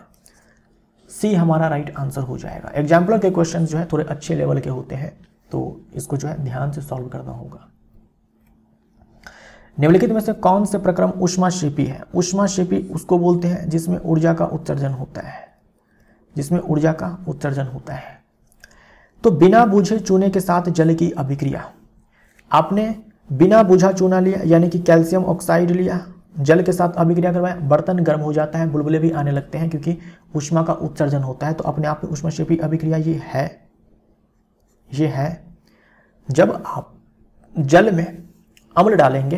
सी हमारा राइट आंसर हो जाएगा। एग्जाम्पलर के क्वेश्चन जो है थोड़े अच्छे लेवल के होते हैं, तो इसको जो है ध्यान से सॉल्व करना होगा। निम्नलिखित में से कौन से प्रक्रम ऊष्माक्षेपी है? ऊष्माक्षेपी उसको बोलते हैं जिसमें ऊर्जा का उत्सर्जन होता है, जिसमें ऊर्जा का उत्सर्जन होता है। तो बिना बूझे चूने के साथ जल की अभिक्रिया, आपने बिना बूझा चूना लिया यानी कि कैल्शियम ऑक्साइड लिया, जल के साथ अभिक्रिया करवाया, बर्तन गर्म हो जाता है, बुलबुले भी आने लगते हैं क्योंकि ऊष्मा का उत्सर्जन होता है। तो अपने आप में ऊष्माक्षेपी अभिक्रिया ये है। जब आप जल में अम्ल डालेंगे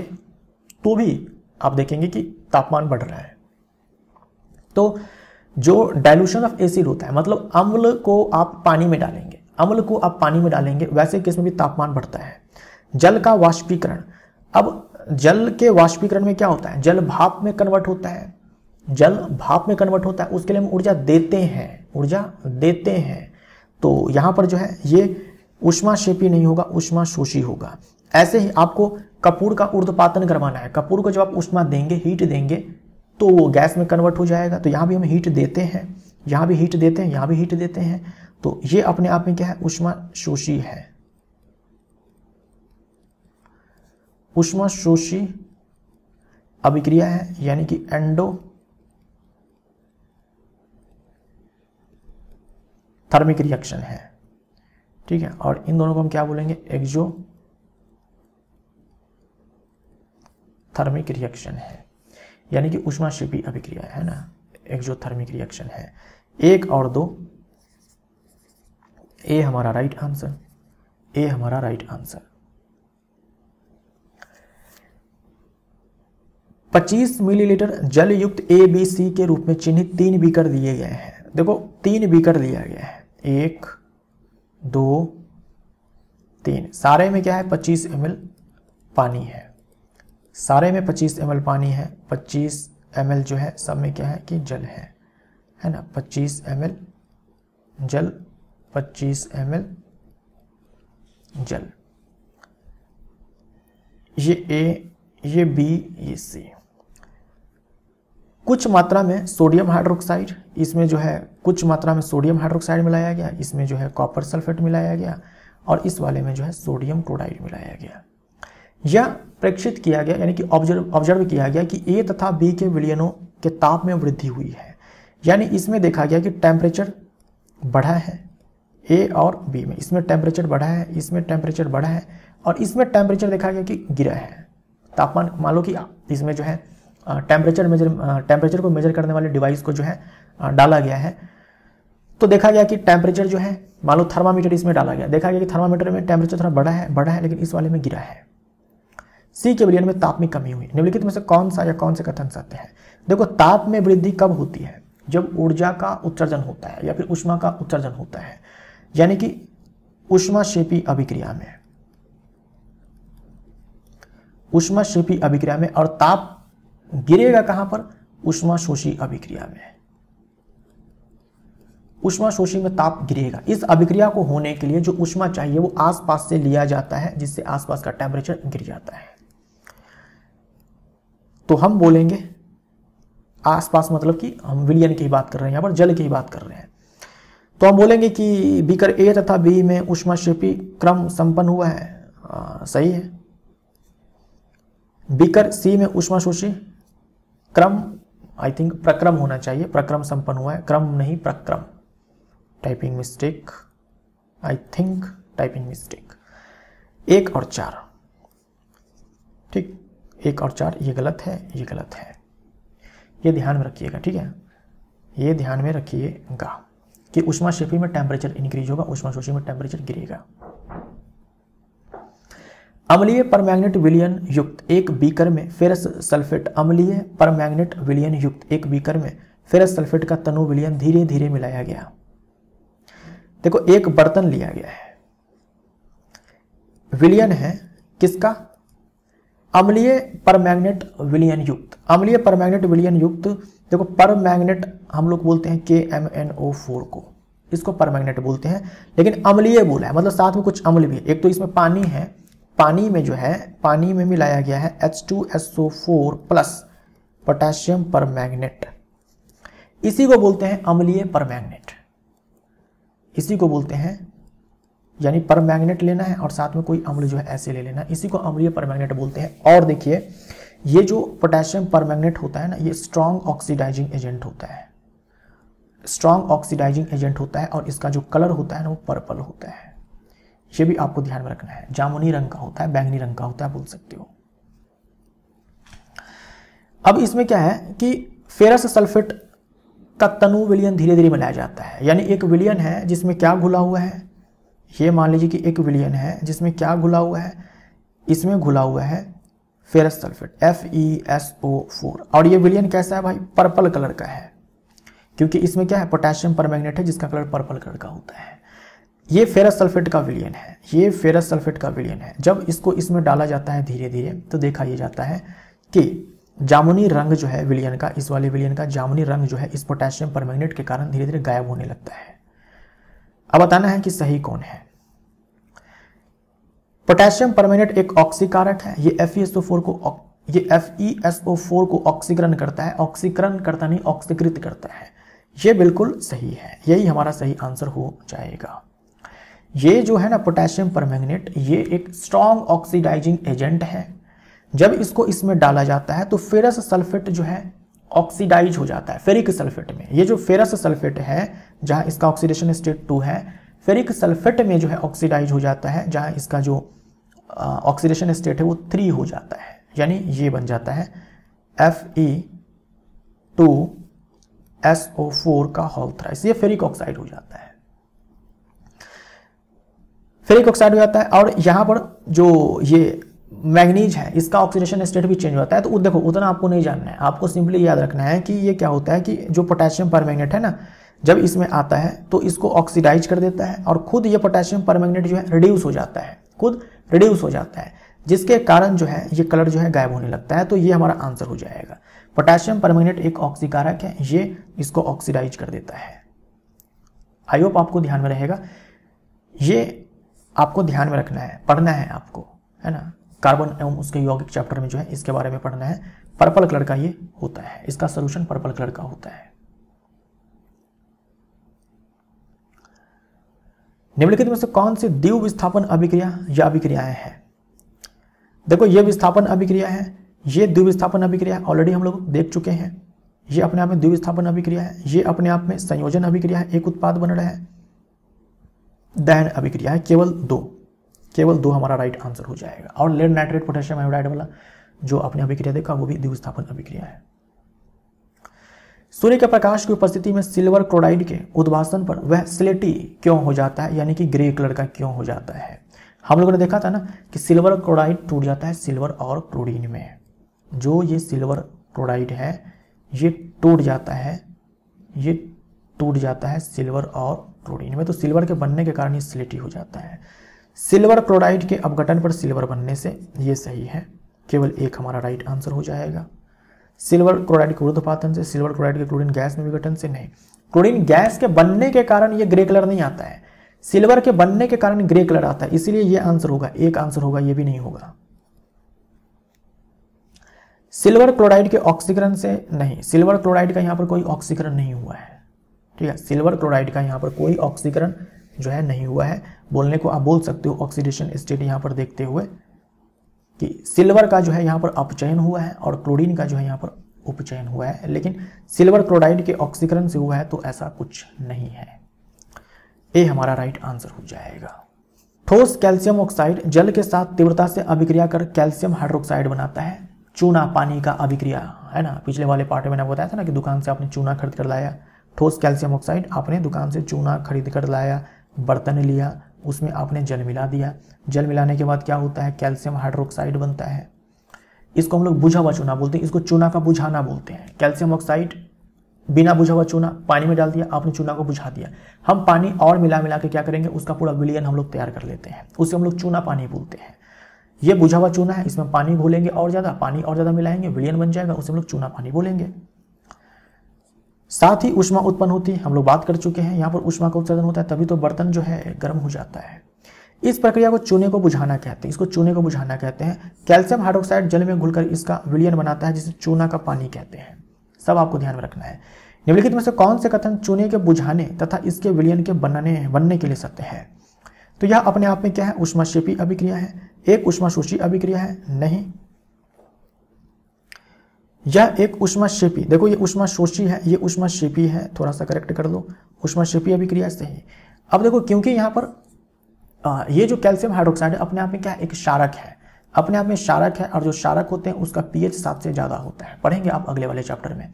तो भी आप देखेंगे कि तापमान बढ़ रहा है। तो जो डाइल्यूशन ऑफ एसिड होता है, मतलब अम्ल को आप पानी में डालेंगे, वैसे केस में भी तापमान बढ़ता है। जल का वाष्पीकरण, अब जल के वाष्पीकरण में क्या होता है, जल भाप में कन्वर्ट होता है, जल भाप में कन्वर्ट होता है, उसके लिए हम ऊर्जा देते हैं, ऊर्जा देते हैं। तो यहां पर जो है ये ऊष्माक्षेपी नहीं होगा, ऊष्माशोषी होगा। ऐसे ही आपको कपूर का ऊर्ध्वपातन करवाना है, कपूर को जब आप ऊष्मा देंगे, हीट देंगे, तो वो गैस में कन्वर्ट हो जाएगा। तो यहाँ भी हम हीट देते हैं, यहाँ भी हीट देते हैं, यहाँ भी हीट देते हैं, तो ये अपने आप में क्या है, ऊष्माशोषी है, ऊष्माशोषी अभिक्रिया है, यानी कि एंडोथर्मिक रिएक्शन है, ठीक है। और इन दोनों को हम क्या बोलेंगे, एक्सोथर्मिक रिएक्शन है, यानी कि ऊष्माक्षेपी अभिक्रिया है ना, एक्सोथर्मिक रिएक्शन है। 1 और 2, ए हमारा राइट आंसर, ए हमारा राइट आंसर। 25 मिलीलीटर जल युक्त ABC के रूप में चिन्हित 3 बीकर दिए गए हैं। देखो 3 बीकर दिया गया है, 1 2 3, सारे में क्या है, 25 ml पानी है, सारे में 25 ml पानी है। 25 ml जो है सब में क्या है कि जल है ना, 25 ml जल, 25 ml जल। ये A, ये B, ये C। कुछ मात्रा में सोडियम हाइड्रोक्साइड, इसमें जो है कुछ मात्रा में सोडियम हाइड्रोक्साइड मिलाया गया, इसमें जो है कॉपर सल्फेट मिलाया गया, और इस वाले में जो है सोडियम क्लोराइड मिलाया गया। यह प्रेक्षित किया गया, यानी कि ऑब्जर्व किया गया कि A तथा B के विलयनों के ताप में वृद्धि हुई है। यानी इसमें देखा गया कि टेम्परेचर बढ़ा है, A और B में, इसमें टेम्परेचर बढ़ा है, इसमें टेम्परेचर बढ़ा है, और इसमें टेम्परेचर देखा गया कि गिरा है। तापमान मान लो कि इसमें जो है टेम्परेचर को मेजर करने वाले डिवाइस को जो है डाला गया है, तो देखा गया कि टेम्परेचर जो है, मान लो थर्मामीटर इसमें डाला गया, देखा गया कि थर्मामीटर में टेम्परेचर थोड़ा बढ़ा है, लेकिन इस वाले में गिरा है। सी के विलयन में ताप में कमी हुई। निम्नलिखित में से कौन सा या कौन से कथन सत्य है? देखो, ताप में वृद्धि कब होती है? जब ऊर्जा का उत्सर्जन होता है या फिर ऊष्मा का उत्सर्जन होता है, यानी कि ऊष्माक्षेपी अभिक्रिया में, ऊष्माक्षेपी अभिक्रिया में। और ताप गिरेगा कहां पर? ऊष्माशोषी अभिक्रिया में। ऊष्माशोषी में ताप गिरेगा। इस अभिक्रिया को होने के लिए जो ऊष्मा चाहिए वो आसपास से लिया जाता है, जिससे आसपास का टेम्परेचर गिर जाता है। तो हम बोलेंगे आसपास, मतलब कि हम विलयन की बात कर रहे हैं, यहां पर जल की बात कर रहे हैं, तो हम बोलेंगे कि बीकर ए तथा बी में ऊष्माक्षेपी क्रम संपन्न हुआ है। सही है। बीकर सी में ऊष्माशोषी क्रम, आई थिंक प्रक्रम होना चाहिए, प्रक्रम संपन्न हुआ है, क्रम नहीं प्रक्रम। Typing mistake, I think typing mistake. 1 और 4, ठीक, 1 और 4 ये गलत है, ये गलत है, ये ध्यान में रखिएगा, ठीक है, ये ध्यान में रखिएगा कि ऊष्माक्षेपी में टेम्परेचर इंक्रीज होगा, ऊष्माशोषी में टेम्परेचर गिरेगा। अम्लीय परमैंगनेट विलयन युक्त एक बीकर में फेरस सल्फेट, अम्लीय परमैंगनेट विलयन युक्त एक बीकर में फेरस सल्फेट का तनु विलयन धीरे धीरे मिलाया गया। देखो, एक बर्तन लिया गया है, विलयन है किसका? अम्लीय परमैंगनेट विलयन युक्त। अम्लीय परमैंगनेट विलयन युक्त, देखो परमैंगनेट हम लोग बोलते हैं KMnO4 को, इसको परमैंगनेट बोलते हैं, लेकिन अम्लीय बोला है, मतलब साथ में कुछ अम्ल भी है। एक तो इसमें पानी है, पानी में जो है, पानी में मिलाया गया है H2SO4 प्लस पोटेशियम परमैंगनेट, इसी को बोलते हैं अम्लीय परमैंगनेट, इसी को बोलते हैं, यानी परमैंगनेट लेना है और साथ में कोई अम्ल जो है ऐसे ले लेना, इसी को अम्लीय परमैंगनेट बोलते हैं। और देखिए, ये जो पोटेशियम परमैंगनेट होता है ना, ये स्ट्रॉन्ग ऑक्सीडाइजिंग एजेंट होता है, स्ट्रॉन्ग ऑक्सीडाइजिंग एजेंट होता है, और इसका जो कलर होता है ना वो पर्पल होता है। ये भी आपको ध्यान में रखना है, जामुनी रंग का होता है, बैंगनी रंग का होता है, बोल सकते हो। अब इसमें क्या है कि फेरस सल्फेट का तनु विलयन धीरे धीरे मिलाया जाता है, यानी एक विलयन है जिसमें क्या घुला हुआ है, ये मान लीजिए कि एक विलयन है जिसमें क्या घुला हुआ है, इसमें घुला हुआ है फेरस सल्फेट FeSO4, और ये विलयन कैसा है भाई? पर्पल कलर का है, क्योंकि इसमें क्या है? पोटेशियम परमैंगनेट है जिसका कलर पर्पल कलर का होता है। ये फेरस सल्फेट का विलयन है, ये फेरस सल्फेट का विलयन है। जब इसको इसमें डाला जाता है धीरे धीरे तो देखा ये जाता है कि जामुनी रंग जो है विलयन का, इस वाले विलयन का जामुनी रंग जो है इस पोटेशियम परमैंगनेट के कारण धीरे धीरे गायब होने लगता है। अब बताना है कि सही कौन है। पोटेशियम परमैंगनेट एक ऑक्सीकारक है, ये FeSO4 को ऑक्सीकरण करता है, ऑक्सीकरण करता नहीं ऑक्सीकृत करता है। ये बिल्कुल सही है, यही हमारा सही आंसर हो जाएगा। ये जो है ना पोटेशियम परमैंगनेट, ये एक स्ट्रॉन्ग ऑक्सीडाइजिंग एजेंट है। जब इसको इसमें डाला जाता है तो फेरस सल्फेट जो है ऑक्सीडाइज हो जाता है फेरिक सल्फेट में। ये जो फेरस सल्फेट है जहां इसका ऑक्सीडेशन स्टेट 2 है, फेरिक सल्फेट में जो है ऑक्सीडाइज हो जाता है, जहां इसका जो ऑक्सीडेशन स्टेट है वो 3 हो जाता है, यानी ये बन जाता है Fe2SO4 का होल थ्राइस। ये फेरिक ऑक्साइड हो जाता है, फेरिक ऑक्साइड हो जाता है। और यहां पर जो ये मैग्नीज है इसका ऑक्सीडेशन स्टेट भी चेंज होता है। तो देखो उतना आपको नहीं जानना है, आपको सिंपली याद रखना है कि ये क्या होता है कि जो पोटेशियम परमैंगनेट है ना, जब इसमें आता है तो इसको ऑक्सीडाइज कर देता है और खुद ये पोटेशियम परमैंगनेट जो है रिड्यूस हो जाता है, खुद रिड्यूस हो जाता है, जिसके कारण जो है ये कलर जो है गायब होने लगता है। तो ये हमारा आंसर हो जाएगा। पोटेशियम परमैंगनेट एक ऑक्सीकारक है, ये इसको ऑक्सीडाइज कर देता है। आई होप आपको ध्यान में रहेगा, ये आपको ध्यान में रखना है, पढ़ना है आपको, है ना। कार्बन एवं उसके यौगिक चैप्टर में जो है इसके बारे में पढ़ना है। पर्पल कलर का ये होता है, इसका सॉल्यूशन पर्पल कलर का होता है। निम्नलिखित में से कौन सी द्विव विस्थापन अभिक्रिया या अभिक्रियाएं हैं? देखो ये विस्थापन अभिक्रिया है, ये द्विव विस्थापन अभिक्रिया ऑलरेडी हम लोग देख चुके हैं। ये अपने आप में द्विव विस्थापन अभिक्रिया है, ये अपने आप में संयोजन अभिक्रिया है, एक उत्पाद बन रहा है। दहन अभिक्रिया है, केवल दो हमारा राइट आंसर हो जाएगा। और लेड नाइट्रेट पोटेशियम आयोडाइड वाला जो आपने अभिक्रिया देखा वो भी द्विव विस्थापन अभिक्रिया है। सूर्य के प्रकाश की उपस्थिति में सिल्वर क्लोराइड के उद्भासन पर वह स्लेटी क्यों हो जाता है, यानी कि ग्रे कलर का क्यों हो जाता है? हम लोगों ने देखा था ना कि सिल्वर क्लोराइड टूट जाता है सिल्वर और क्लोरीन में। जो ये सिल्वर क्लोराइड है ये टूट जाता है सिल्वर और क्लोरीन में। तो सिल्वर के बनने के कारण ये स्लेटी हो जाता है। सिल्वर क्लोराइड के अपघटन पर सिल्वर बनने से, ये सही है, केवल एक हमारा राइट आंसर हो जाएगा। सिल्वर क्लोराइड के ऊर्ध्वपातन से, सिल्वर क्लोराइड के क्लोरीन गैस में विघटन से नहीं। क्लोरीन गैस के बनने के कारण ये ग्रे कलर नहीं आता है, सिल्वर के बनने के कारण ग्रे कलर आता है, इसीलिए ये आंसर होगा, एक आंसर होगा, ये भी नहीं होगा। सिल्वर क्लोराइड के ऑक्सीकरण से नहीं, सिल्वर क्लोराइड का यहां पर कोई ऑक्सीकरण नहीं हुआ है, ठीक है। सिल्वर क्लोराइड का यहां पर कोई ऑक्सीकरण जो है नहीं हुआ है। बोलने को आप बोल सकते हो ऑक्सीडेशन स्टेट यहां पर देखते हुए कि सिल्वर का जो है यहां पर अपचयन हुआ है और क्लोरीन का जो है यहां पर उपचयन हुआ है, लेकिन सिल्वर क्लोराइड के ऑक्सीकरण से हुआ है, तो ऐसा कुछ नहीं है। ए हमारा राइट आंसर हो जाएगा। ठोस कैल्शियम ऑक्साइड जल के साथ तीव्रता से अभिक्रिया कर कैल्शियम हाइड्रोक्साइड बनाता है। चूना पानी का अभिक्रिया है ना, पिछले वाले पार्ट में मैंने बताया था ना कि दुकान से आपने चूना खरीद कर लाया, ठोस कैल्शियम ऑक्साइड आपने दुकान से चूना खरीद कर लाया, बर्तन लिया, उसमें आपने जल मिला दिया, जल मिलाने के बाद क्या होता है, कैल्शियम हाइड्रोक्साइड बनता है। इसको हम लोग बुझा हुआ चूना बोलते हैं, इसको चूना का बुझाना बोलते हैं। कैल्शियम ऑक्साइड बिना बुझा हुआ चूना पानी में डाल दिया, आपने चूना को बुझा दिया। हम पानी और मिला के क्या करेंगे, उसका पूरा विलयन हम लोग तैयार कर लेते हैं, उसे हम लोग चूना पानी बोलते हैं। ये बुझा हुआ चूना है, इसमें पानी घोलेंगे और ज्यादा, पानी और ज्यादा मिलाएंगे, विलयन बन जाएगा, उसे हम लोग चूना पानी बोलेंगे। साथ ही ऊष्मा उत्पन्न होती है, हम लोग बात कर चुके हैं, यहाँ पर ऊष्मा का उत्सर्जन होता है, तभी तो बर्तन जो है गर्म हो जाता है। इस प्रक्रिया को चूने को बुझाना कहते हैं, इसको चूने को बुझाना कहते हैं। कैल्शियम हाइड्रोक्साइड जल में घुलकर इसका विलयन बनाता है, जिसे चूना का पानी कहते हैं। सब आपको ध्यान में रखना है। निम्नलिखित में से कौन से कथन चूने के बुझाने तथा इसके विलयन के बनने के लिए सत्य है? तो यह अपने आप में क्या है, ऊष्माक्षेपी अभिक्रिया है। एक ऊष्माशोषी अभिक्रिया है, नहीं, यह एक ऊष्माक्षेपी, देखो ये ऊष्माशोषी है, ये ऊष्माक्षेपी है, थोड़ा सा करेक्ट कर लो, ऊष्माक्षेपी अभिक्रिया सही। अब देखो क्योंकि यहाँ पर ये जो कैल्शियम हाइड्रोक्साइड अपने आप में क्या है, एक क्षारक है, अपने आप में क्षारक है, और जो क्षारक होते हैं उसका पीएच 7 से ज़्यादा होता है। पढ़ेंगे आप अगले वाले चैप्टर में,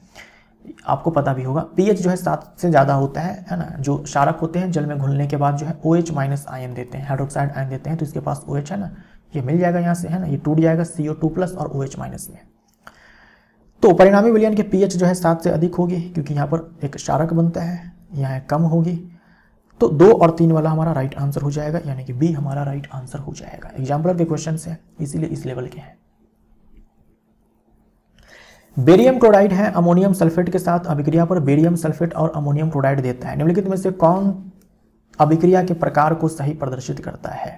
आपको पता भी होगा पीएच जो है 7 से ज़्यादा होता है ना। जो क्षारक होते हैं जल में घुलने के बाद जो है OH- आयन देते हैं, हाइड्रोक्साइड आयन देते हैं, तो इसके पास OH है ना, ये मिल जाएगा यहाँ से, है ना, ये टूट जाएगा CO2+ और OH- में। तो परिणामी विलयन के पीएच जो है 7 से अधिक होगी, क्योंकि यहाँ पर एक क्षारक बनता है, यहाँ कम होगी। तो 2 और 3 वाला हमारा राइट आंसर हो जाएगा, यानी कि बी हमारा राइट आंसर हो जाएगा। एग्जाम्पलर के क्वेश्चन है इसीलिए इस लेवल के हैं। बेरियम क्लोराइड है अमोनियम सल्फेट के साथ अभिक्रिया पर बेरियम सल्फेट और अमोनियम क्लोराइड देता है। निम्नलिखित में से कौन अभिक्रिया के प्रकार को सही प्रदर्शित करता है?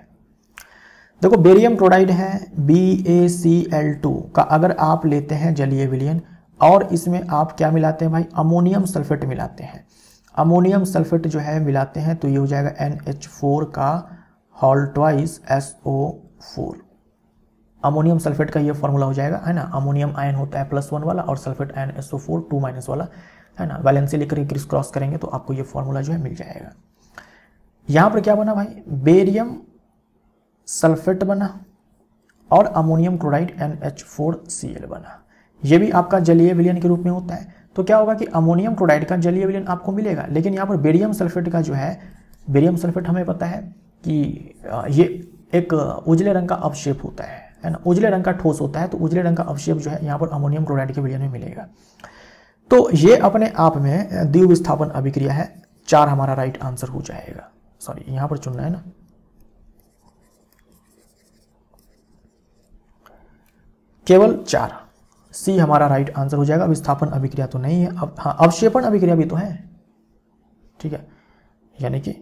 देखो बेरियम क्लोराइड है BaCl2 का अगर आप लेते हैं जलीय विलयन और इसमें आप क्या मिलाते हैं भाई, अमोनियम सल्फेट मिलाते हैं। अमोनियम सल्फेट जो है मिलाते हैं तो ये हो जाएगा NH4 का whole twice SO4। Ammonium sulphate का ये फॉर्मूला हो जाएगा, है ना। अमोनियम आयन होता है +1 वाला और सल्फेट आयन SO4 2- वाला, है ना। वैलेंसी लेकर क्रिस क्रॉस करेंगे तो आपको ये फॉर्मूला जो है मिल जाएगा। यहां पर क्या बना भाई, बेरियम सल्फेट बना और अमोनियम क्लोराइड NH4Cl बना। ये भी आपका जलीय विलयन के रूप में होता है। तो क्या होगा कि अमोनियम क्लोराइड का जलीय विलयन आपको मिलेगा, लेकिन यहाँ पर बेरियम सल्फेट का जो है, बेरियम सल्फेट हमें पता है कि ये एक उजले रंग का अवशेप होता है ना, उजले रंग का ठोस होता है। तो उजले रंग का अवशेप जो है यहाँ पर अमोनियम क्लोराइड के विलयन में मिलेगा। तो ये अपने आप में द्विविस्थापन अभिक्रिया है। 4 हमारा राइट आंसर हो जाएगा। सॉरी यहाँ पर चुनना है ना। केवल 4 सी हमारा राइट आंसर हो जाएगा। विस्थापन अभिक्रिया तो नहीं है, अब हाँ अवक्षेपण अभिक्रिया भी तो है, ठीक है। यानी कि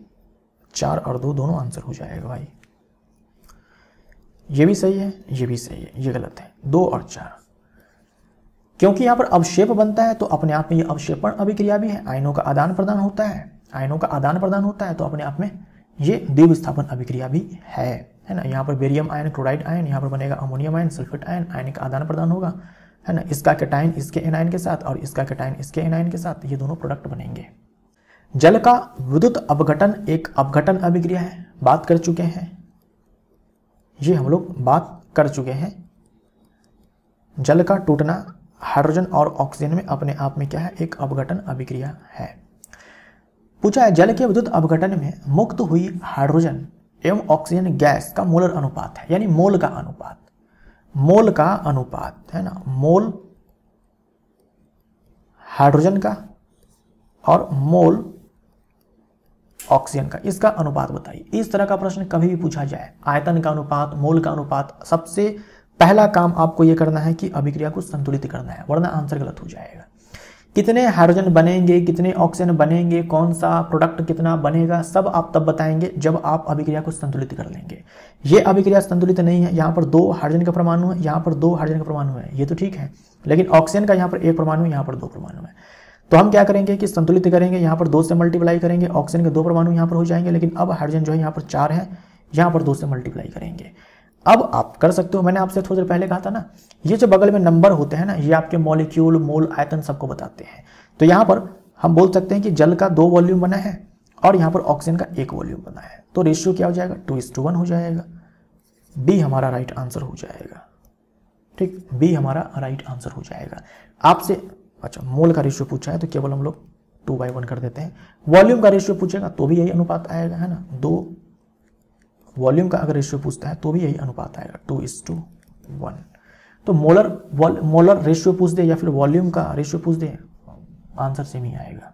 4 और 2 दोनों आंसर हो जाएगा भाई। ये भी सही है, ये भी सही है, ये गलत है। 2 और 4 क्योंकि यहां पर अवक्षेप बनता है तो अपने आप में ये अवक्षेपण अभिक्रिया भी है। आयनों का आदान प्रदान होता है, आयनों का आदान प्रदान होता है तो अपने आप में ये द्विविस्थापन अभिक्रिया भी है ना। यहाँ पर बेरियम आयन क्लोराइड आयन, यहाँ पर बनेगा ammonium ion sulphate ion, ion का आदान प्रदान होगा, है ना। इसका कैटायन इसके एनायन के साथ और इसका कैटायन इसके एनायन के साथ, ये दोनों प्रोडक्ट बनेंगे। जल का विद्युत अपघटन एक अपघटन अभिक्रिया है, बात कर चुके हैं, ये हम लोग बात कर चुके हैं। जल का टूटना हाइड्रोजन और ऑक्सीजन में अपने आप में क्या है, एक अपघटन अभिक्रिया है। पूछा है जल के विद्युत अपघटन में मुक्त हुई हाइड्रोजन एवं ऑक्सीजन गैस का मोलर अनुपात है, यानी मोल का अनुपात, मोल का अनुपात है ना। मोल हाइड्रोजन का और मोल ऑक्सीजन का, इसका अनुपात बताइए। इस तरह का प्रश्न कभी भी पूछा जाए, आयतन का अनुपात, मोल का अनुपात, सबसे पहला काम आपको यह करना है कि अभिक्रिया को संतुलित करना है, वरना आंसर गलत हो जाएगा। कितने हाइड्रोजन बनेंगे, कितने ऑक्सीजन बनेंगे, कौन सा प्रोडक्ट कितना बनेगा, सब आप तब बताएंगे जब आप अभिक्रिया को संतुलित कर लेंगे। ये अभिक्रिया संतुलित नहीं है, यहाँ पर 2 हाइड्रोजन का परमाणु है, यहाँ पर 2 हाइड्रोजन का परमाणु है, ये तो ठीक है। लेकिन ऑक्सीजन का यहाँ पर 1 परमाणु है, यहाँ पर 2 परमाणु है। तो हम क्या करेंगे कि संतुलित करेंगे, यहाँ पर 2 से मल्टीप्लाई करेंगे, ऑक्सीजन के 2 परमाणु यहाँ पर हो जाएंगे। लेकिन अब हाइड्रोजन जो है यहाँ पर 4 है, यहाँ पर 2 से मल्टीप्लाई करेंगे। अब आप कर सकते हो, मैंने आपसे थोड़ी देर पहले कहा था ना, ये जो बगल में नंबर होते हैं ना, ये आपके मॉलिक्यूल, मोल, आयतन सबको बताते हैं। तो यहाँ पर हम बोल सकते हैं कि जल का 2 वॉल्यूम बना है और यहाँ पर ऑक्सीजन का 1 वॉल्यूम बना है। तो रेशियो क्या हो जाएगा, 2:1 हो जाएगा। बी हमारा राइट आंसर हो जाएगा, ठीक, बी हमारा राइट आंसर हो जाएगा। आपसे अच्छा मोल का रेशियो पूछा है तो केवल हम लोग 2/1 कर देते हैं। वॉल्यूम का रेशियो पूछेगा तो भी यही अनुपात आएगा, है ना। 2 वॉल्यूम का अगर रेशियो पूछता है तो भी यही अनुपात आएगा, 2:1। तो मोलर रेशियो पूछ दे या फिर वॉल्यूम का रेशियो पूछ दे, आंसर सेम ही आएगा।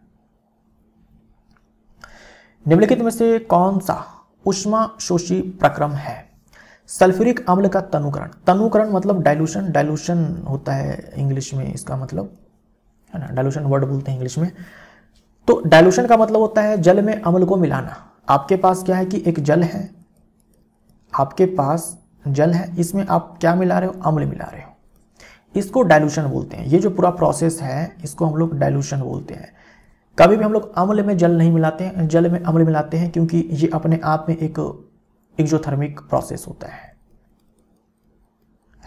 निम्नलिखित में से कौन सा ऊष्माशोषी प्रक्रम है? सल्फ्यूरिक अम्ल का तनुकरण, तनुकरण मतलब डाइल्यूशन, डाइल्यूशन होता है इंग्लिश में इसका मतलब, है ना, डाइल्यूशन वर्ड बोलते हैं इंग्लिश में। तो डाइल्यूशन का मतलब होता है जल में अम्ल को मिलाना। आपके पास क्या है कि एक जल है, आपके पास जल है, इसमें आप क्या मिला रहे हो, अम्ल मिला रहे हो, इसको डाइल्यूशन बोलते हैं। ये जो पूरा प्रोसेस है इसको हम लोग डाइल्यूशन बोलते हैं। कभी भी हम लोग अम्ल में जल नहीं मिलाते हैं, जल में अम्ल मिलाते हैं, क्योंकि ये अपने आप में एक एक्सोथर्मिक प्रोसेस होता है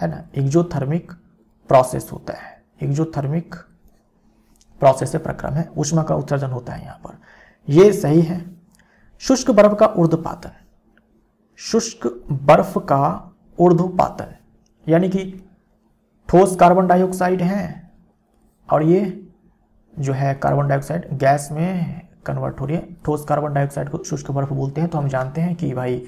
ना, एक्सोथर्मिक प्रोसेस होता है, एक्सोथर्मिक प्रोसेस से प्रक्रम है, ऊष्मा का उत्सर्जन होता है यहाँ पर, ये सही है। शुष्क बर्फ का ऊर्ध्वपातन, शुष्क बर्फ का ऊर्ध्वपातन यानी कि ठोस कार्बन डाइऑक्साइड है और ये जो है कार्बन डाइऑक्साइड गैस में कन्वर्ट हो रही है। ठोस कार्बन डाइऑक्साइड को शुष्क बर्फ बोलते हैं। तो हम जानते हैं कि भाई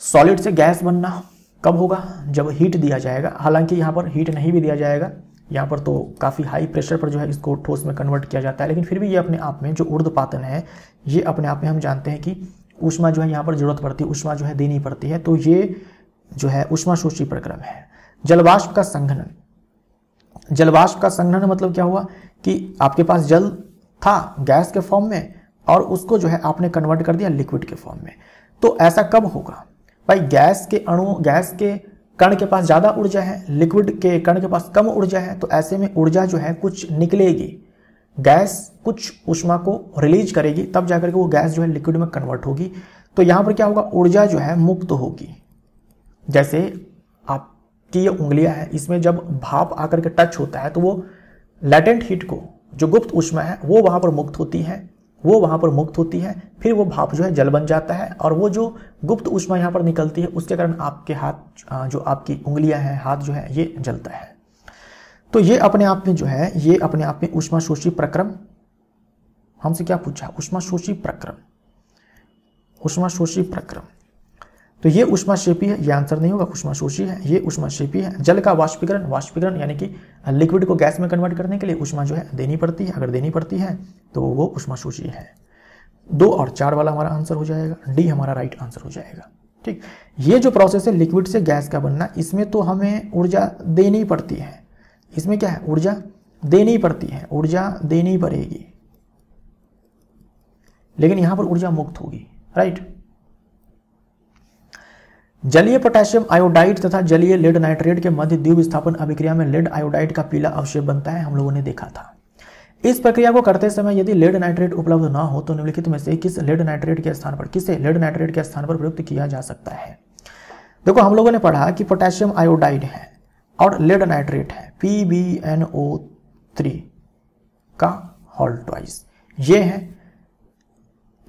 सॉलिड से गैस बनना कब होगा, जब हीट दिया जाएगा। हालांकि यहाँ पर हीट नहीं भी दिया जाएगा, यहाँ पर तो काफ़ी हाई प्रेशर पर जो है इसको ठोस में कन्वर्ट किया जाता है, लेकिन फिर भी ये अपने आप में जो ऊर्ध्वपातन है ये अपने आप में हम जानते हैं कि ऊष्मा जो है यहाँ पर जरूरत पड़ती है, ऊष्मा जो है देनी पड़ती है, तो ये जो है ऊष्माशोषी प्रक्रम है। जलवाष्प का संघनन, जलवाष्प का संघनन मतलब क्या हुआ कि आपके पास जल था गैस के फॉर्म में और उसको जो है आपने कन्वर्ट कर दिया लिक्विड के फॉर्म में। तो ऐसा कब होगा भाई, गैस के अणु, गैस के कण के पास ज़्यादा ऊर्जा है, लिक्विड के कण के पास कम ऊर्जा है, तो ऐसे में ऊर्जा जो है कुछ निकलेगी, गैस कुछ ऊष्मा को रिलीज करेगी, तब जाकर के वो गैस जो है लिक्विड में कन्वर्ट होगी। तो यहाँ पर क्या होगा, ऊर्जा जो है मुक्त होगी। जैसे आपकी ये उंगलियां हैं, इसमें जब भाप आकर के टच होता है तो वो लैटेंट हीट को, जो गुप्त ऊष्मा है वो वहाँ पर मुक्त होती है, वो वहाँ पर मुक्त होती है, फिर वो भाप जो है जल बन जाता है और वो जो गुप्त ऊष्मा यहाँ पर निकलती है उसके कारण आपके हाथ, जो आपकी उंगलियां हैं, हाथ जो है ये जलता है। तो ये अपने आप में जो है, ये अपने आप में ऊष्माशोषी प्रक्रम, हमसे क्या पूछा, ऊष्माशोषी प्रक्रम, ऊष्माशोषी प्रक्रम। तो ये ऊष्माक्षेपी है, ये आंसर नहीं होगा, ऊष्माशोषी है, ये ऊष्माक्षेपी है। जल का वाष्पीकरण, वाष्पीकरण यानी कि लिक्विड को गैस में कन्वर्ट करने के लिए ऊष्मा जो है देनी पड़ती है, अगर देनी पड़ती है तो वो ऊष्माशोषी है। 2 और 4 वाला हमारा आंसर हो जाएगा, डी हमारा राइट आंसर हो जाएगा। ठीक, ये जो प्रोसेस है लिक्विड से गैस का बनना, इसमें तो हमें ऊर्जा देनी पड़ती है, इसमें क्या है, ऊर्जा देनी पड़ती है, ऊर्जा देनी पड़ेगी, लेकिन यहां पर ऊर्जा मुक्त होगी, राइट। जलीय पोटेशियम आयोडाइड तथा जलीय लेड नाइट्रेट के मध्य द्वीप विस्थापन अभिक्रिया में लेड आयोडाइड का पीला अवशेष बनता है, हम लोगों ने देखा था। इस प्रक्रिया को करते समय यदि लेड नाइट्रेट उपलब्ध ना हो तो निम्नलिखित में से किस लेड नाइट्रेट के स्थान पर, किसे लेड नाइट्रेट के स्थान पर प्रयुक्त किया जा सकता है। देखो हम लोगों ने पढ़ा कि पोटेशियम आयोडाइड है और लेड नाइट्रेट है, PbNO3 का होल ट्वाइस, ये है।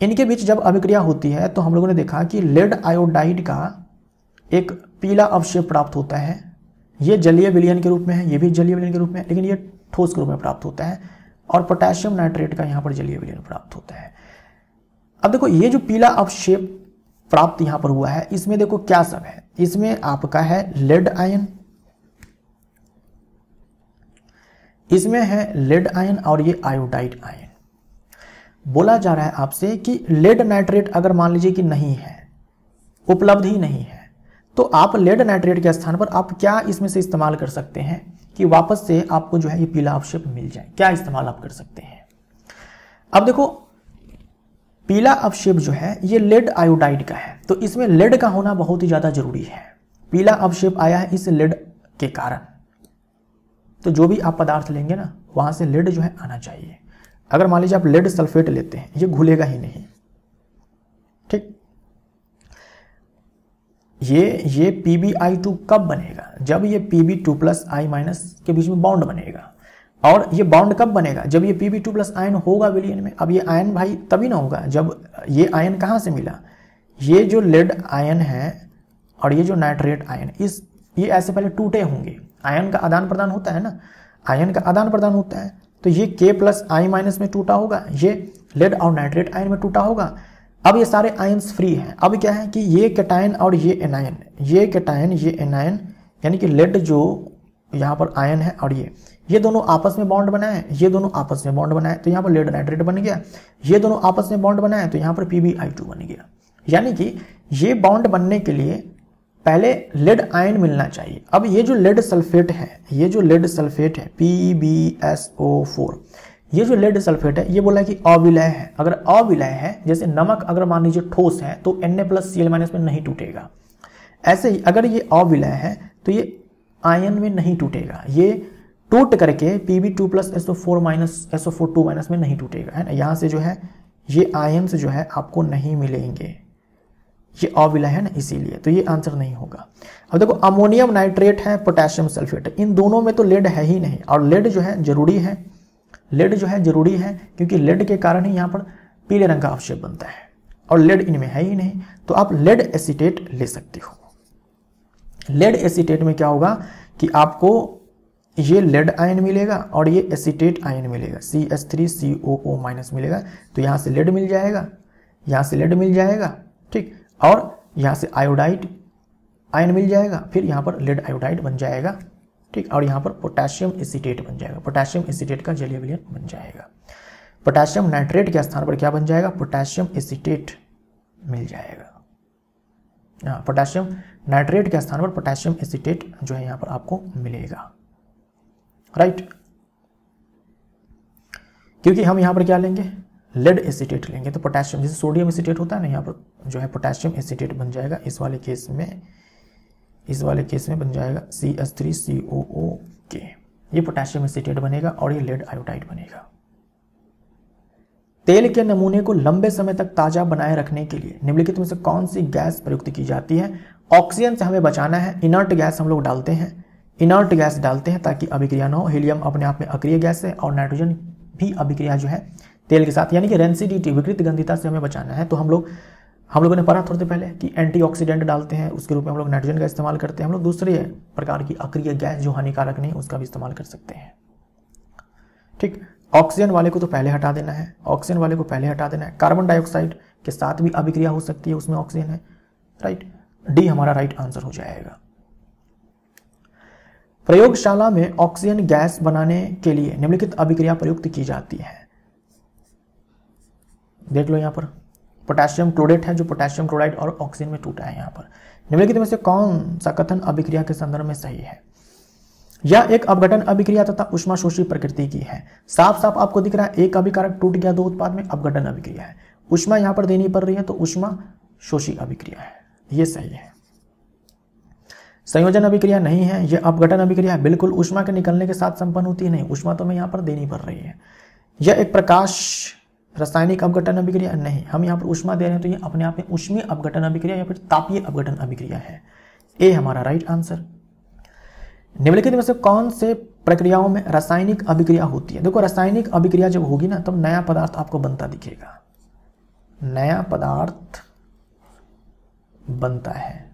इनके बीच जब अभिक्रिया होती है तो हम लोगों ने देखा कि लेड आयोडाइड का एक पीला अवशेष प्राप्त होता है, ये जलीय विलयन के रूप में है, ये भी जलीय विलयन के रूप में है, लेकिन ये ठोस के रूप में प्राप्त होता है, और पोटेशियम नाइट्रेट का यहाँ पर जलीय विलयन प्राप्त होता है। अब देखो ये जो पीला अवशेष प्राप्त यहाँ पर हुआ है, इसमें देखो क्या सब है, इसमें आपका है लेड आयन, इसमें है लेड आयन और ये आयोडाइड आयन। बोला जा रहा है आपसे कि लेड नाइट्रेट अगर मान लीजिए कि नहीं है, उपलब्ध ही नहीं है, तो आप लेड नाइट्रेट के स्थान पर आप क्या इसमें से इस्तेमाल कर सकते हैं कि वापस से आपको जो है ये पीला अवशेष मिल जाए, क्या इस्तेमाल आप कर सकते हैं। अब देखो पीला अवशेष जो है ये लेड आयोडाइड का है, तो इसमें लेड का होना बहुत ही ज्यादा जरूरी है। पीला अवशेष आया है इस लेड के कारण, तो जो भी आप पदार्थ लेंगे ना वहां से लेड जो है आना चाहिए। अगर मान लीजिए आप लेड सल्फेट लेते हैं, ये घुलेगा ही नहीं, ठीक। ये PbI2 कब बनेगा, जब ये Pb2+I- के बीच में बॉन्ड बनेगा, और ये बॉन्ड कब बनेगा, जब ये Pb2+ आयन होगा विलयन में। अब ये आयन भाई तभी ना होगा जब ये आयन कहाँ से मिला, ये जो लेड आयन है और ये जो नाइट्रेट आयन, ये ऐसे पहले टूटे होंगे, आयन का आदान प्रदान होता है ना, आयन का आदान प्रदान होता है, तो ये K+I- में टूटा होगा, ये लेड और नाइट्रेट आयन में टूटा होगा। अब ये सारे आयन्स फ्री हैं, अब क्या है कि ये कैटायन और ये एनायन, ये कैटायन ये एनायन, यानी कि लेड जो यहाँ पर आयन है और ये दोनों आपस में बॉन्ड बनाए, ये दोनों आपस में बॉन्ड बनाए, तो यहाँ पर लेड नाइट्रेट बन गया, ये दोनों आपस में बॉन्ड बनाए तो यहाँ पर PbI2 बन गया। यानी कि ये बॉन्ड बनने के लिए पहले लेड आयन मिलना चाहिए। अब ये जो लेड सल्फेट है, ये जो लेड सल्फेट है PbSO4, ये जो लेड सल्फेट है ये बोला कि अविलय है। अगर अविलय है, जैसे नमक अगर मान लीजिए ठोस है तो Na+Cl- में नहीं टूटेगा, ऐसे ही अगर ये अविलय है तो ये आयन में नहीं टूटेगा, ये टूट करके Pb2+SO4- में नहीं टूटेगा, है ना। यहाँ से जो है ये आयन से जो है आपको नहीं मिलेंगे, ये अविलय है ना, इसीलिए तो ये आंसर नहीं होगा। अब देखो अमोनियम नाइट्रेट है, पोटेशियम सल्फेट है, इन दोनों में तो लेड है ही नहीं, और लेड जो है जरूरी है, लेड जो है जरूरी है क्योंकि लेड के कारण ही यहाँ पर पीले रंग का अवशेष बनता है, और लेड इनमें है ही नहीं, तो आप लेड एसीटेट ले सकते हो। लेड एसीटेट में क्या होगा कि आपको ये लेड आयन मिलेगा और ये एसीटेट आयन मिलेगा, CH3COO- मिलेगा, तो यहाँ से लेड मिल जाएगा, यहाँ से लेड मिल जाएगा, ठीक, और यहाँ से आयोडाइड आयन मिल जाएगा, फिर यहाँ पर लेड आयोडाइड बन जाएगा, ठीक। और यहाँ पर पोटेशियम एसीटेट बन जाएगा, पोटेशियम एसीटेट का जलीय विलयन बन जाएगा। पोटेशियम नाइट्रेट के स्थान पर क्या बन जाएगा, पोटेशियम एसीटेट मिल जाएगा। हाँ, पोटेशियम नाइट्रेट के स्थान पर पोटेशियम एसीटेट जो है यहाँ पर आपको मिलेगा, राइट। क्योंकि हम यहाँ पर क्या लेंगे, लेड एसीटेट लेंगे, तो पोटेशियम जैसे सोडियम एसीटेट होता है ना, यहाँ पर जो है पोटेशियम एसीटेट बन जाएगा। इस वाले केस में बन जाएगा CH3COO, ये पोटेशियम एसीटेट बनेगा और ये लेड आयोडाइड बनेगा। तेल के नमूने को लंबे समय तक ताजा बनाए रखने के लिए निम्नलिखित में से कौन सी गैस प्रयुक्त की जाती है। ऑक्सीजन से हमें बचाना है, इनर्ट गैस हम लोग डालते हैं, इनर्ट गैस डालते हैं ताकि अभिक्रिया ना हो। हीलियम अपने आप में अक्रिय गैस है और नाइट्रोजन भी अभिक्रिया जो है तेल के साथ, यानी कि रेंसिडिटी विकृत गंधिता से हमें बचाना है। तो हम लोगों ने पढ़ा थोड़ी देर पहले कि एंटीऑक्सीडेंट डालते हैं, उसके रूप में हम लोग नाइट्रोजन का इस्तेमाल करते हैं। हम लोग दूसरे प्रकार की अक्रिय गैस जो हानिकारक नहीं उसका भी इस्तेमाल कर सकते हैं, ठीक। ऑक्सीजन वाले को तो पहले हटा देना है, ऑक्सीजन वाले को पहले हटा देना है। कार्बन डाइऑक्साइड के साथ भी अभिक्रिया हो सकती है, उसमें ऑक्सीजन है, राइट। डी हमारा राइट आंसर हो जाएगा। प्रयोगशाला में ऑक्सीजन गैस बनाने के लिए निम्नलिखित अभिक्रिया प्रयुक्त की जाती है। देख लो यहाँ पर पोटेशियम क्लोरेट है जो पोटेशियम क्लोराइड और ऑक्सीजन में टूटा है। यहाँ पर निम्नलिखित में से कौन सा कथन अभिक्रिया के संदर्भ में सही है। यह एक अपघटन अभिक्रिया तथा ऊष्माशोषी प्रकृति की है। साफ साफ आपको दिख रहा है एक अभिकारक टूट गया, दो उत्पाद में अपघटन अभिक्रिया है। ऊष्मा यहाँ पर देनी पड़ रही है तो ऊष्मा शोषी अभिक्रिया है, ये सही है। संयोजन अभिक्रिया नहीं है, यह अपघटन अभिक्रिया है। बिल्कुल ऊष्मा के निकलने के साथ संपन्न होती है, नहीं, ऊष्मा तो हमें यहाँ पर देनी पड़ रही है। यह एक प्रकाश रासायनिक अपघटन अभिक्रिया नहीं, हम यहाँ पर ऊष्मा दे रहे हैं तो ये अपने आप में ऊष्मीय अपघटन अभिक्रिया या फिर तापीय अपघटन अभिक्रिया है। ए हमारा राइट आंसर। निम्नलिखित में से कौन से प्रक्रियाओं में रासायनिक अभिक्रिया होती है। देखो रासायनिक अभिक्रिया जब होगी ना तब नया पदार्थ आपको बनता दिखेगा, नया पदार्थ बनता है,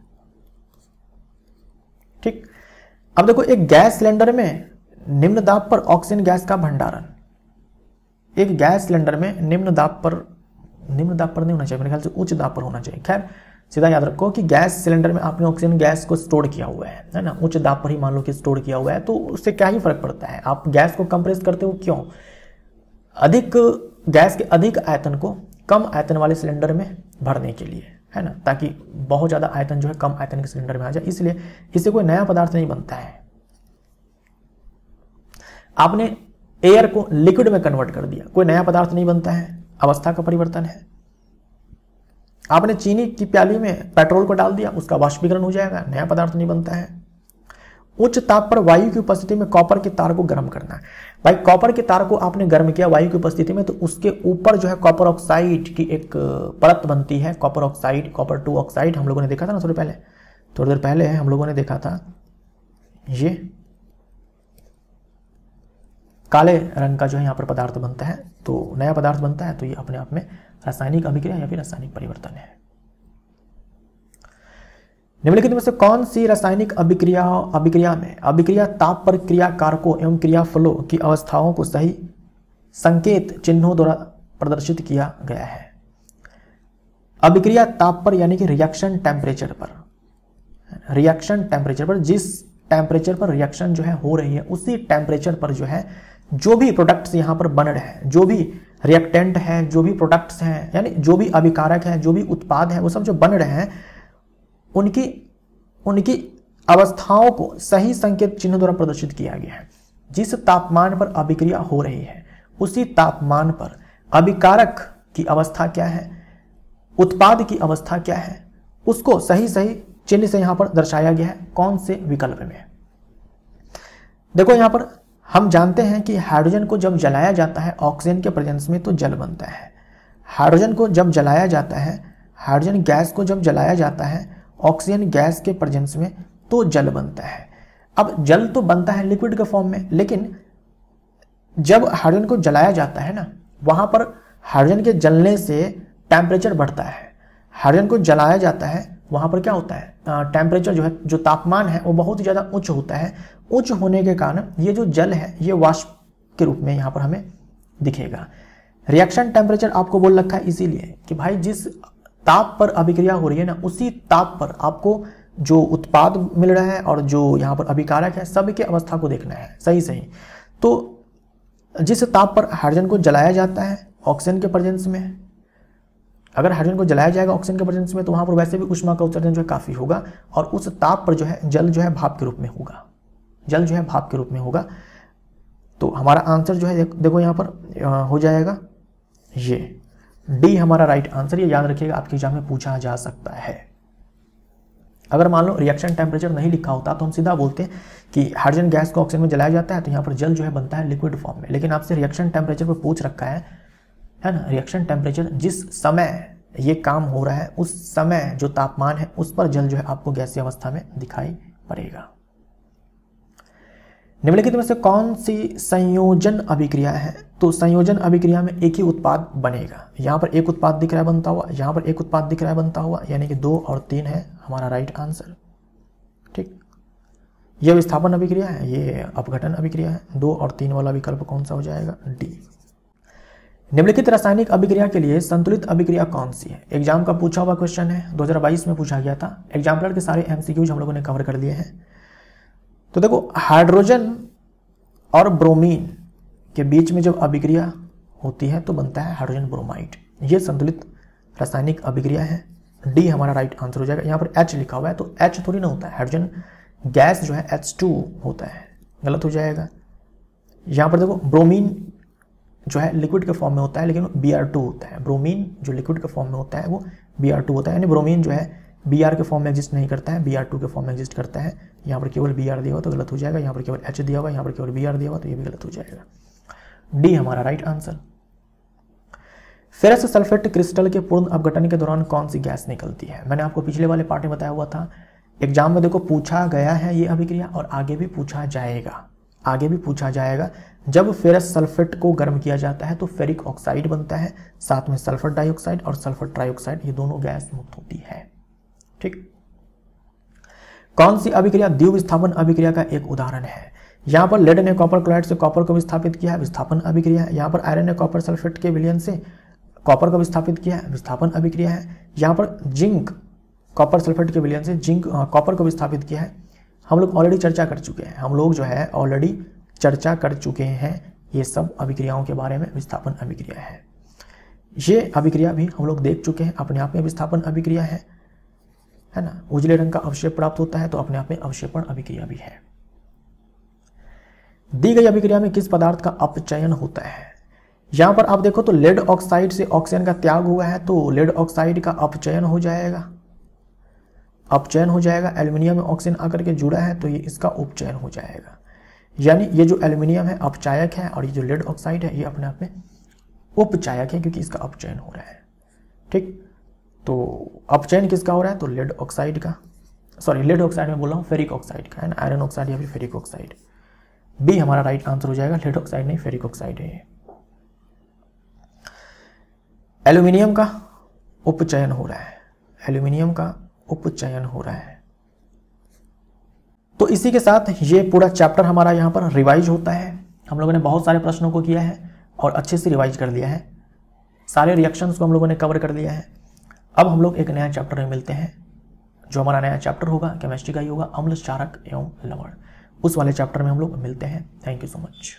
ठीक। अब देखो एक गैस सिलेंडर में निम्न दाब पर ऑक्सीजन गैस का भंडारण, एक गैस सिलेंडर में निम्न दाब पर नहीं होना चाहिए, मेरे ख्याल से उच्च दाब पर होना चाहिए। खैर सीधा याद रखो कि गैस सिलेंडर में आपने ऑक्सीजन गैस को स्टोर किया हुआ है ना, उच्च दाब पर ही मान लो कि स्टोर किया हुआ है, तो उससे क्या ही फर्क पड़ता है। आप गैस को कंप्रेस करते हो क्यों, अधिक गैस के अधिक आयतन को कम आयतन वाले सिलेंडर में भरने के लिए, है ना, ताकि बहुत ज्यादा आयतन जो है कम आयतन के सिलेंडर में आ जाए, इसलिए इससे कोई नया पदार्थ नहीं बनता है। आपने एयर को लिक्विड में कन्वर्ट कर दिया, कोई नया पदार्थ नहीं बनता है, अवस्था का परिवर्तन है। आपने चीनी की प्याली में पेट्रोल को डाल दिया, उसका वाष्पीकरण हो जाएगा, नया पदार्थ नहीं बनता है। उच्च ताप पर वायु की उपस्थिति में कॉपर के तार को गर्म करना है। भाई कॉपर के तार को आपने गर्म किया वायु की उपस्थिति में, तो उसके ऊपर जो है कॉपर ऑक्साइड की एक परत बनती है, कॉपर ऑक्साइड, कॉपर 2 ऑक्साइड। हम लोगों ने देखा था ना थोड़ी देर पहले हम लोगों ने देखा था, ये काले रंग का जो है यहाँ पर पदार्थ बनता है, तो नया पदार्थ बनता है, तो ये अपने आप में रासायनिक अभिक्रिया या फिर रासायनिक परिवर्तन है। निम्नलिखित में से कौन सी रासायनिक अभिक्रिया में अभिक्रिया ताप पर क्रिया कारकों एवं क्रिया फलों की अवस्थाओं को सही संकेत चिन्हों द्वारा प्रदर्शित किया गया है। अभिक्रिया ताप पर यानी कि रिएक्शन टेम्परेचर पर, रिएक्शन टेम्परेचर पर, जिस टेम्परेचर पर रिएक्शन जो है हो रही है उसी टेम्परेचर पर जो है जो भी प्रोडक्ट्स यहाँ पर बन रहे हैं, जो भी रिएक्टेंट है, जो भी प्रोडक्ट्स हैं, यानी जो भी अभिकारक है, जो भी उत्पाद है, वो सब जो बन रहे हैं उनकी अवस्थाओं को सही संकेत चिन्ह द्वारा प्रदर्शित किया गया है। जिस तापमान पर अभिक्रिया हो रही है उसी तापमान पर अभिकारक की अवस्था क्या है, उत्पाद की अवस्था क्या है, उसको सही चिन्ह से यहां पर दर्शाया गया है। कौन से विकल्प में? देखो यहां पर हम जानते हैं कि हाइड्रोजन को जब जलाया जाता है ऑक्सीजन के प्रेजेंस में तो जल बनता है। हाइड्रोजन को जब जलाया जाता है, हाइड्रोजन गैस को जब जलाया जाता है ऑक्सीजन गैस के प्रेजेंस में तो जल बनता है। अब जल तो बनता है लिक्विड के फॉर्म में, लेकिन जब हाइड्रोजन को जलाया जाता है ना, वहां पर हाइड्रोजन के जलने से टेम्परेचर बढ़ता है। हाइड्रोजन को जलाया जाता है वहां पर क्या होता है, टेम्परेचर जो है, जो तापमान है वो बहुत ही ज्यादा उच्च होता है। उच्च होने के कारण ये जो जल है ये वाष्प के रूप में यहां पर हमें दिखेगा। रिएक्शन टेम्परेचर आपको बोल रखा है इसीलिए कि भाई जिस ताप पर अभिक्रिया हो रही है ना उसी ताप पर आपको जो उत्पाद मिल रहा है और जो यहाँ पर अभिकारक है, सभी की अवस्था को देखना है। सही। तो जिस ताप पर हाइड्रोजन को जलाया जाता है ऑक्सीजन के प्रेजेंस में, अगर हाइड्रोजन को जलाया जाएगा ऑक्सीजन के प्रेजेंस में तो वहाँ पर वैसे भी ऊष्मा का उत्सर्जन जो है काफ़ी होगा, और उस ताप पर जो है जल जो है भाप के रूप में होगा, जल जो है भाप के रूप में होगा। तो हमारा आंसर जो है देखो यहाँ पर हो जाएगा ये डी हमारा राइट आंसर। ये याद रखिएगा, आपके एग्जाम में पूछा जा सकता है। अगर मान लो रिएक्शन टेम्परेचर नहीं लिखा होता तो हम सीधा बोलते हैं कि हाइड्रोजन गैस को ऑक्सीजन में जलाया जाता है तो यहाँ पर जल जो है बनता है लिक्विड फॉर्म में, लेकिन आपसे रिएक्शन टेम्परेचर पर पूछ रखा है ना। रिएक्शन टेम्परेचर जिस समय ये काम हो रहा है उस समय जो तापमान है उस पर जल जो है आपको गैसीय अवस्था में दिखाई पड़ेगा। निम्नलिखित में से कौन सी संयोजन अभिक्रिया है? तो संयोजन अभिक्रिया में एक ही उत्पाद बनेगा। यहाँ पर एक उत्पाद दिख रहा है बनता हुआ, यहाँ पर एक उत्पाद दिख रहा है बनता हुआ, यानी कि 2 और 3 है हमारा राइट आंसर। ठीक, ये विस्थापन अभिक्रिया है, ये अपघटन अभिक्रिया है। 2 और 3 वाला विकल्प कौन सा हो जाएगा? डी। निम्नलिखित रासायनिक अभिक्रिया के लिए संतुलित अभिक्रिया कौन सी है? एग्जाम का पूछा हुआ क्वेश्चन है, 2022 में पूछा गया था। एग्जाम्पलर के सारे एमसीक्यूज हम लोगों ने कवर कर लिए हैं। तो देखो, हाइड्रोजन और ब्रोमीन के बीच में जब अभिक्रिया होती है तो बनता है हाइड्रोजन ब्रोमाइड। ये संतुलित रासायनिक अभिक्रिया है। डी हमारा राइट आंसर हो जाएगा। यहाँ पर H लिखा हुआ है तो H थोड़ी ना होता है, हाइड्रोजन गैस जो है H2 होता है, गलत हो जाएगा। यहाँ पर देखो, ब्रोमीन जो है लिक्विड के फॉर्म में होता है लेकिन Br2 होता है। ब्रोमीन जो लिक्विड के फॉर्म में होता है वो Br2 होता है, यानी ब्रोमीन जो है Br के फॉर्म में एग्जिस्ट नहीं करता है, Br2 के फॉर्म में एग्जिस्ट करता है। यहाँ पर केवल Br दिया हुआ तो गलत हो जाएगा, यहाँ पर केवल H दिया हुआ, यहाँ पर केवल Br दिया हुआ तो ये भी गलत हो जाएगा। डी हमारा right answer. Ferrous sulphate crystal के पूर्ण अपघटन के दौरान कौन सी गैस निकलती है? मैंने आपको पिछले वाले पार्ट में बताया हुआ था। एग्जाम में देखो पूछा गया है ये अभिक्रिया, और आगे भी पूछा जाएगा, आगे भी पूछा जाएगा। जब फेरस सल्फेट को गर्म किया जाता है तो फेरिक ऑक्साइड बनता है, साथ में सल्फर डाइऑक्साइड और सल्फर ट्राइऑक्साइड, ये दोनों गैस मुक्त होती है। ठीक, कौन सी अभिक्रिया द्विविस्थापन अभिक्रिया का एक उदाहरण है? यहाँ पर लेड ने कॉपर क्लोराइड से कॉपर को विस्थापित किया है, विस्थापन अभिक्रिया है। यहाँ पर आयरन ने कॉपर सल्फेट के विलयन से कॉपर को विस्थापित किया है, विस्थापन अभिक्रिया है। यहाँ पर जिंक कॉपर सल्फेट के विलयन से जिंक कॉपर को विस्थापित किया है। हम लोग ऑलरेडी चर्चा कर चुके हैं, हम लोग जो है ऑलरेडी चर्चा कर चुके हैं ये सब अभिक्रियाओं के बारे में। विस्थापन अभिक्रिया है, ये अभिक्रिया भी हम लोग देख चुके हैं, अपने आप में विस्थापन अभिक्रिया है ना। उजले रंग का अवक्षेप प्राप्त होता है तो अपने आप में अवक्षेपण अभिक्रिया भी है। दी गई अभिक्रिया में किस पदार्थ का अपचयन होता है? यहां पर आप देखो तो लेड ऑक्साइड से ऑक्सीजन का त्याग हुआ है तो लेड ऑक्साइड का अपचयन हो जाएगा, अपचयन हो जाएगा। एल्यूमिनियम में ऑक्सीजन आकर के जुड़ा है तो ये इसका उपचयन हो जाएगा। यानी ये जो एल्यूमिनियम है अपचायक है और ये जो लेड ऑक्साइड है ये अपने आप में उपचायक है क्योंकि इसका अपचयन हो रहा है। ठीक, तो अपचयन किसका हो रहा है? तो लेड ऑक्साइड का, सॉरी लेड ऑक्साइड में बोल रहा हूँ, फेरिक ऑक्साइड का है ना, आयरन ऑक्साइड या फिर फेरिक ऑक्साइड। बी हमारा राइट आंसर हो जाएगा, लेड ऑक्साइड नहीं फेरिक ऑक्साइड है। एल्यूमिनियम का उपचयन हो रहा है, एल्यूमिनियम का उपचयन हो रहा है। तो इसी के साथ ये पूरा चैप्टर हमारा यहाँ पर रिवाइज होता है। हम लोगों ने बहुत सारे प्रश्नों को किया है और अच्छे से रिवाइज कर लिया है, सारे रिएक्शंस को हम लोगों ने कवर कर लिया है। अब हम लोग एक नया चैप्टर में मिलते हैं, जो हमारा नया चैप्टर होगा केमिस्ट्री का ही होगा, अम्ल, क्षारक एवं लवण। उस वाले चैप्टर में हम लोग मिलते हैं। Thank you so much.